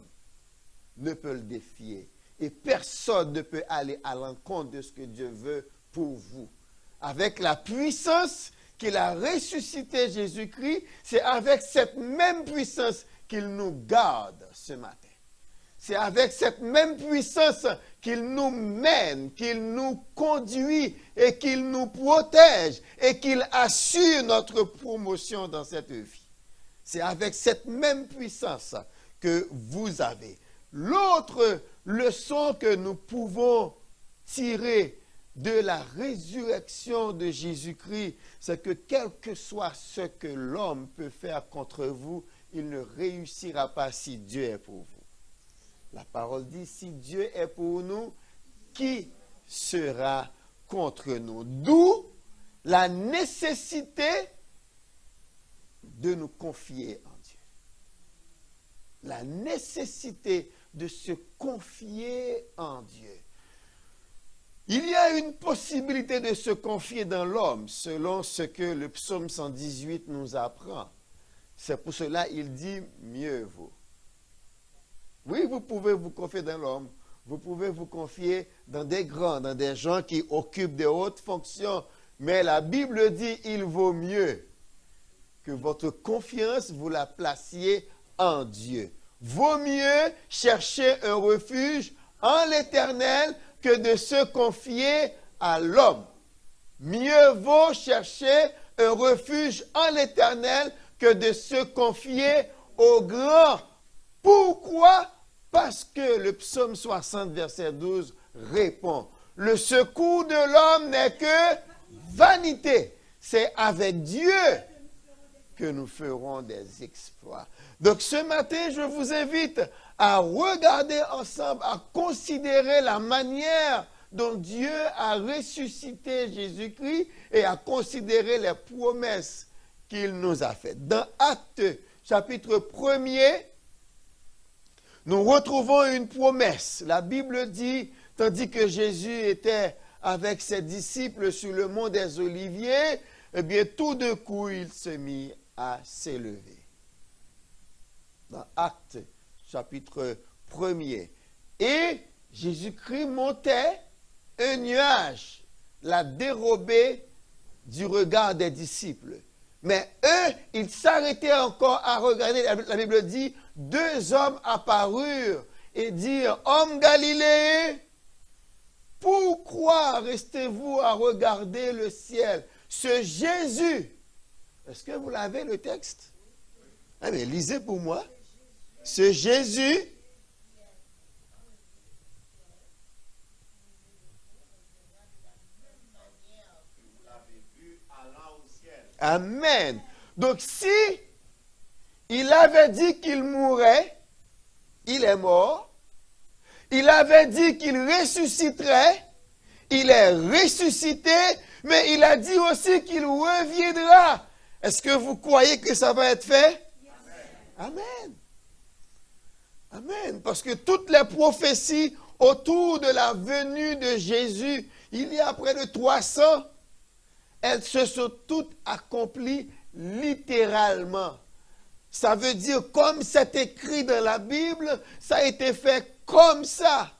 ne peut le défier. Et personne ne peut aller à l'encontre de ce que Dieu veut pour vous. Avec la puissance qu'il a ressuscité Jésus-Christ, c'est avec cette même puissance qu'il nous garde ce matin. C'est avec cette même puissance qu'il nous mène, qu'il nous conduit et qu'il nous protège et qu'il assure notre promotion dans cette vie. C'est avec cette même puissance que vous avez. L'autre leçon que nous pouvons tirer de la résurrection de Jésus-Christ, c'est que quel que soit ce que l'homme peut faire contre vous, il ne réussira pas si Dieu est pour vous. La parole dit, si Dieu est pour nous, qui sera contre nous? D'où la nécessité de nous confier en Dieu. La nécessité de se confier en Dieu. Il y a une possibilité de se confier dans l'homme, selon ce que le psaume 118 nous apprend. C'est pour cela qu'il dit, mieux vaut. Oui, vous pouvez vous confier dans l'homme. Vous pouvez vous confier dans des grands, dans des gens qui occupent de hautes fonctions. Mais la Bible dit, il vaut mieux que votre confiance, vous la placiez en Dieu. Vaut mieux chercher un refuge en l'Éternel que de se confier à l'homme. Mieux vaut chercher un refuge en l'Éternel que de se confier aux grands. Pourquoi? Parce que le psaume 60, verset 12 répond, le secours de l'homme n'est que vanité. C'est avec Dieu que nous ferons des exploits. Donc ce matin, je vous invite à regarder ensemble, à considérer la manière dont Dieu a ressuscité Jésus-Christ et à considérer les promesses qu'il nous a faites. Dans Actes, chapitre 1er, nous retrouvons une promesse. La Bible dit, tandis que Jésus était avec ses disciples sur le mont des Oliviers, eh bien, tout d'un coup, il se mit à s'élever. Dans Actes, chapitre 1er. Et Jésus-Christ montait, un nuage l'a dérobé du regard des disciples. Mais eux, ils s'arrêtaient encore à regarder. La Bible dit, 2 hommes apparurent et dirent, hommes galiléens, pourquoi restez-vous à regarder le ciel? Ce Jésus, est-ce que vous l'avez le texte? Ah mais lisez pour moi. Ce Jésus, amen. Donc si il avait dit qu'il mourrait, il est mort. Il avait dit qu'il ressusciterait, il est ressuscité, mais il a dit aussi qu'il reviendra. Est-ce que vous croyez que ça va être fait? Amen. Amen. Parce que toutes les prophéties autour de la venue de Jésus, il y a près de 300, elles se sont toutes accomplies littéralement. Ça veut dire, comme c'est écrit dans la Bible, ça a été fait comme ça.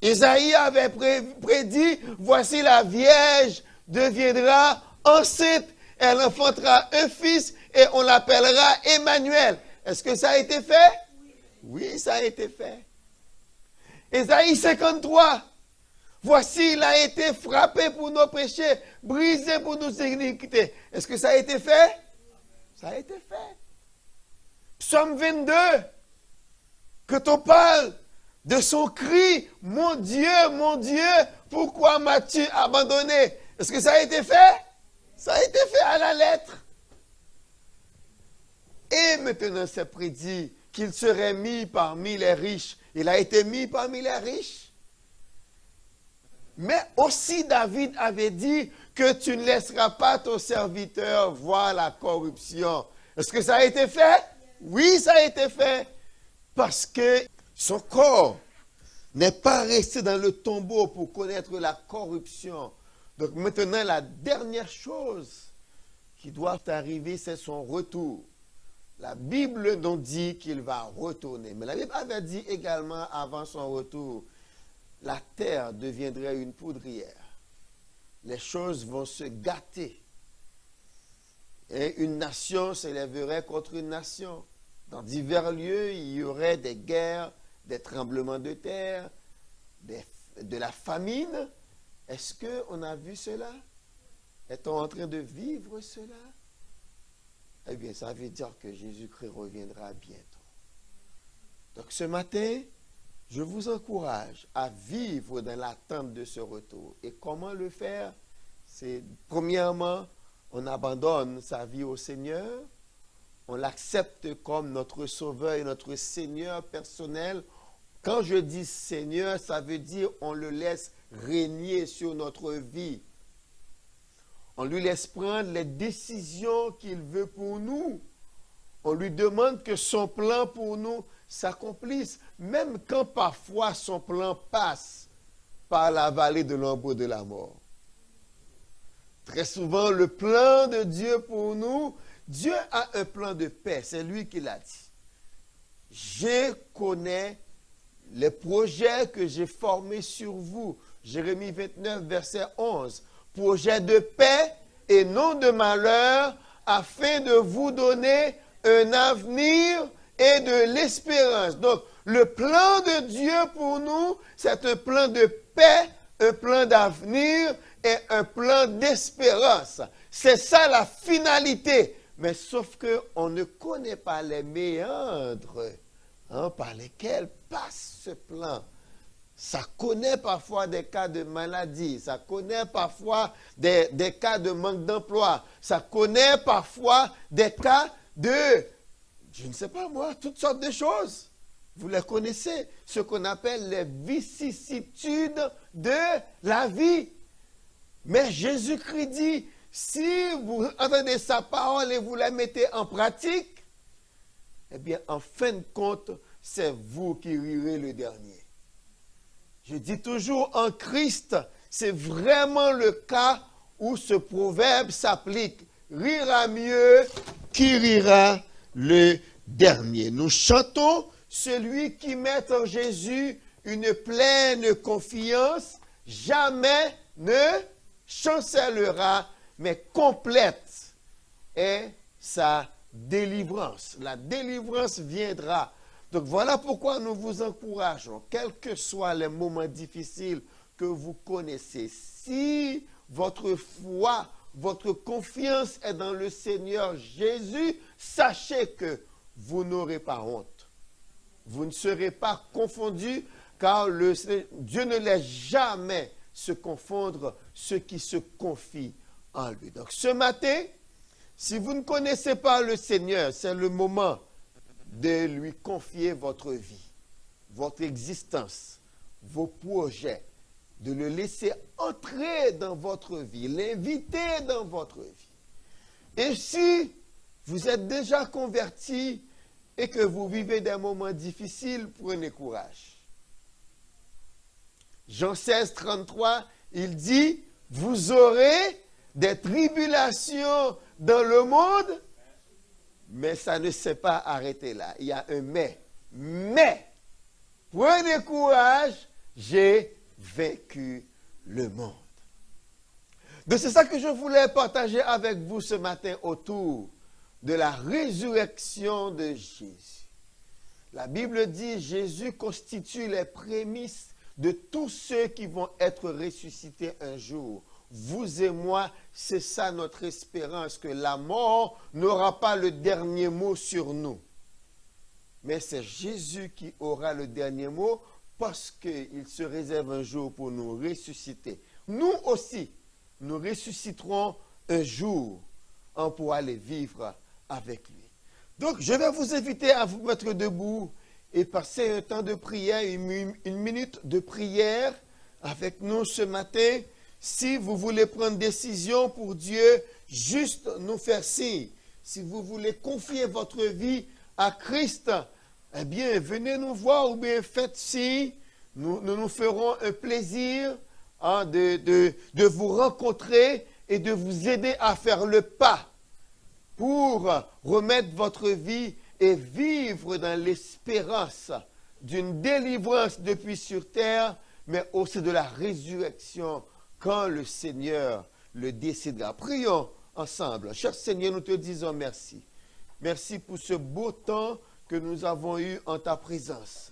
Isaïe avait prédit, voici la Vierge deviendra enceinte, elle enfantera un fils et on l'appellera Emmanuel. Est-ce que ça a été fait? Oui, ça a été fait. Ésaïe 53. Voici, il a été frappé pour nos péchés, brisé pour nos iniquités. Est-ce que ça a été fait? Ça a été fait. Psaume 22. Quand on parle de son cri, mon Dieu, pourquoi m'as-tu abandonné? Est-ce que ça a été fait? Ça a été fait à la lettre. Et maintenant, c'est prédit qu'il serait mis parmi les riches. Il a été mis parmi les riches. Mais aussi, David avait dit que tu ne laisseras pas ton serviteur voir la corruption. Est-ce que ça a été fait? Oui, ça a été fait. Parce que son corps n'est pas resté dans le tombeau pour connaître la corruption. Donc maintenant, la dernière chose qui doit arriver, c'est son retour. La Bible nous dit qu'il va retourner. Mais la Bible avait dit également, avant son retour, la terre deviendrait une poudrière. Les choses vont se gâter. Et une nation s'élèverait contre une nation. Dans divers lieux, il y aurait des guerres, des tremblements de terre, de la famine. Est-ce qu'on a vu cela? Est-on en train de vivre cela? Eh bien, ça veut dire que Jésus-Christ reviendra bientôt. Donc ce matin, je vous encourage à vivre dans l'attente de ce retour. Et comment le faire? C'est premièrement, on abandonne sa vie au Seigneur, on l'accepte comme notre Sauveur et notre Seigneur personnel. Quand je dis Seigneur, ça veut dire on le laisse régner sur notre vie. On lui laisse prendre les décisions qu'il veut pour nous. On lui demande que son plan pour nous s'accomplisse, même quand parfois son plan passe par la vallée de l'ombre de la mort. Très souvent, le plan de Dieu pour nous, Dieu a un plan de paix, c'est lui qui l'a dit. Je connais les projets que j'ai formés sur vous. Jérémie 29, verset 11. Projet de paix et non de malheur, afin de vous donner un avenir et de l'espérance. Donc, le plan de Dieu pour nous, c'est un plan de paix, un plan d'avenir et un plan d'espérance. C'est ça la finalité. Mais sauf qu'on ne connaît pas les méandres par lesquels passe ce plan. Ça connaît parfois des cas de maladie, ça connaît parfois des cas de manque d'emploi, ça connaît parfois des cas de, je ne sais pas moi, toutes sortes de choses. Vous les connaissez, ce qu'on appelle les vicissitudes de la vie. Mais Jésus-Christ dit, si vous entendez sa parole et vous la mettez en pratique, eh bien, en fin de compte, c'est vous qui rirez le dernier. Je dis toujours, en Christ, c'est vraiment le cas où ce proverbe s'applique. Rira mieux qui rira le dernier. Nous chantons, celui qui met en Jésus une pleine confiance, jamais ne chancellera, mais complète est sa délivrance. La délivrance viendra. Donc voilà pourquoi nous vous encourageons, quels que soient les moments difficiles que vous connaissez, si votre foi, votre confiance est dans le Seigneur Jésus, sachez que vous n'aurez pas honte. Vous ne serez pas confondus, car Dieu ne laisse jamais se confondre ceux qui se confient en lui. Donc ce matin, si vous ne connaissez pas le Seigneur, c'est le moment de lui confier votre vie, votre existence, vos projets, de le laisser entrer dans votre vie, l'inviter dans votre vie. Et si vous êtes déjà converti et que vous vivez des moments difficiles, prenez courage. Jean 16, 33, il dit, vous aurez des tribulations dans le monde, mais ça ne s'est pas arrêté là. Il y a un mais. Mais, prenez courage, j'ai vaincu le monde. Donc c'est ça que je voulais partager avec vous ce matin autour de la résurrection de Jésus. La Bible dit Jésus constitue les prémices de tous ceux qui vont être ressuscités un jour. Vous et moi, c'est ça notre espérance, que la mort n'aura pas le dernier mot sur nous. Mais c'est Jésus qui aura le dernier mot parce qu'il se réserve un jour pour nous ressusciter. Nous aussi, nous ressusciterons un jour pour aller vivre avec lui. Donc, je vais vous inviter à vous mettre debout et passer un temps de prière, une minute de prière avec nous ce matin. Si vous voulez prendre décision pour Dieu, juste nous faire signe. Si vous voulez confier votre vie à Christ, eh bien, venez nous voir ou bien faites signe. Nous ferons un plaisir de vous rencontrer et de vous aider à faire le pas pour remettre votre vie et vivre dans l'espérance d'une délivrance depuis sur terre, mais aussi de la résurrection quand le Seigneur le décidera. Prions ensemble. Cher Seigneur, nous te disons merci. Merci pour ce beau temps que nous avons eu en ta présence.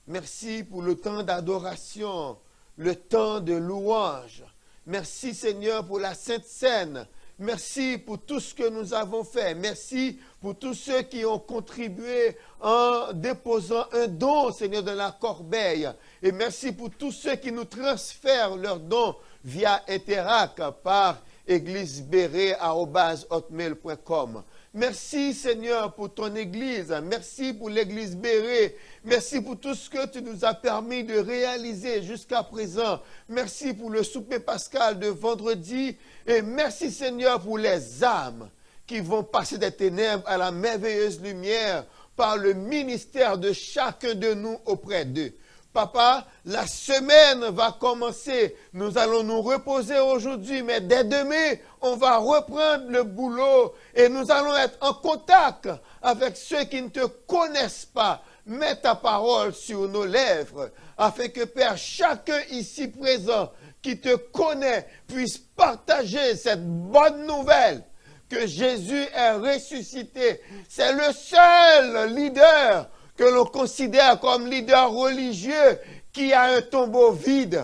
Merci pour le temps d'adoration, le temps de louange. Merci Seigneur pour la Sainte Seine. Merci pour tout ce que nous avons fait. Merci pour tous ceux qui ont contribué en déposant un don, Seigneur, dans la corbeille. Et merci pour tous ceux qui nous transfèrent leurs dons via Interac par égliseberré@hotmail.com. Merci Seigneur pour ton église. Merci pour l'église Béret. Merci pour tout ce que tu nous as permis de réaliser jusqu'à présent. Merci pour le souper pascal de vendredi. Et merci Seigneur pour les âmes qui vont passer des ténèbres à la merveilleuse lumière par le ministère de chacun de nous auprès d'eux. Papa, la semaine va commencer. Nous allons nous reposer aujourd'hui, mais dès demain, on va reprendre le boulot et nous allons être en contact avec ceux qui ne te connaissent pas. Mets ta parole sur nos lèvres, afin que, Père, chacun ici présent qui te connaît puisse partager cette bonne nouvelle que Jésus est ressuscité. C'est le seul leader que l'on considère comme leader religieux qui a un tombeau vide.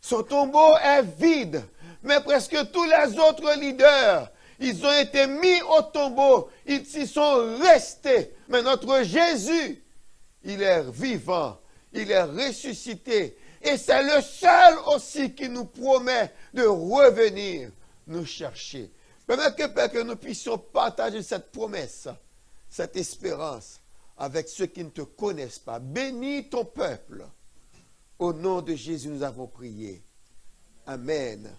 Son tombeau est vide, mais presque tous les autres leaders, ils ont été mis au tombeau, ils s'y sont restés. Mais notre Jésus, il est vivant, il est ressuscité. Et c'est le seul aussi qui nous promet de revenir nous chercher. Permets que nous puissions partager cette promesse, cette espérance avec ceux qui ne te connaissent pas. Bénis ton peuple. Au nom de Jésus, nous avons prié. Amen.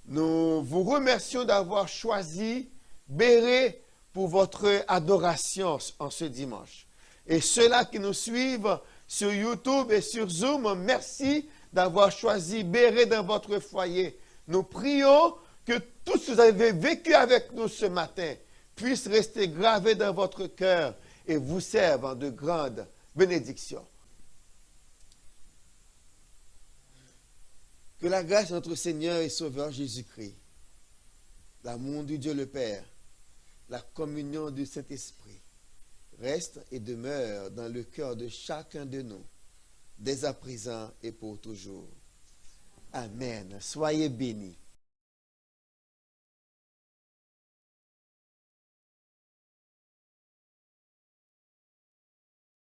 Nous vous remercions d'avoir choisi Béret pour votre adoration en ce dimanche. Et ceux-là qui nous suivent sur YouTube et sur Zoom, merci d'avoir choisi Béret dans votre foyer. Nous prions que tout ce que vous avez vécu avec nous ce matin puisse rester gravé dans votre cœur et vous serve de grandes bénédictions. Que la grâce de notre Seigneur et Sauveur Jésus-Christ, l'amour de Dieu le Père, la communion du Saint-Esprit, reste et demeure dans le cœur de chacun de nous, dès à présent et pour toujours. Amen. Soyez bénis.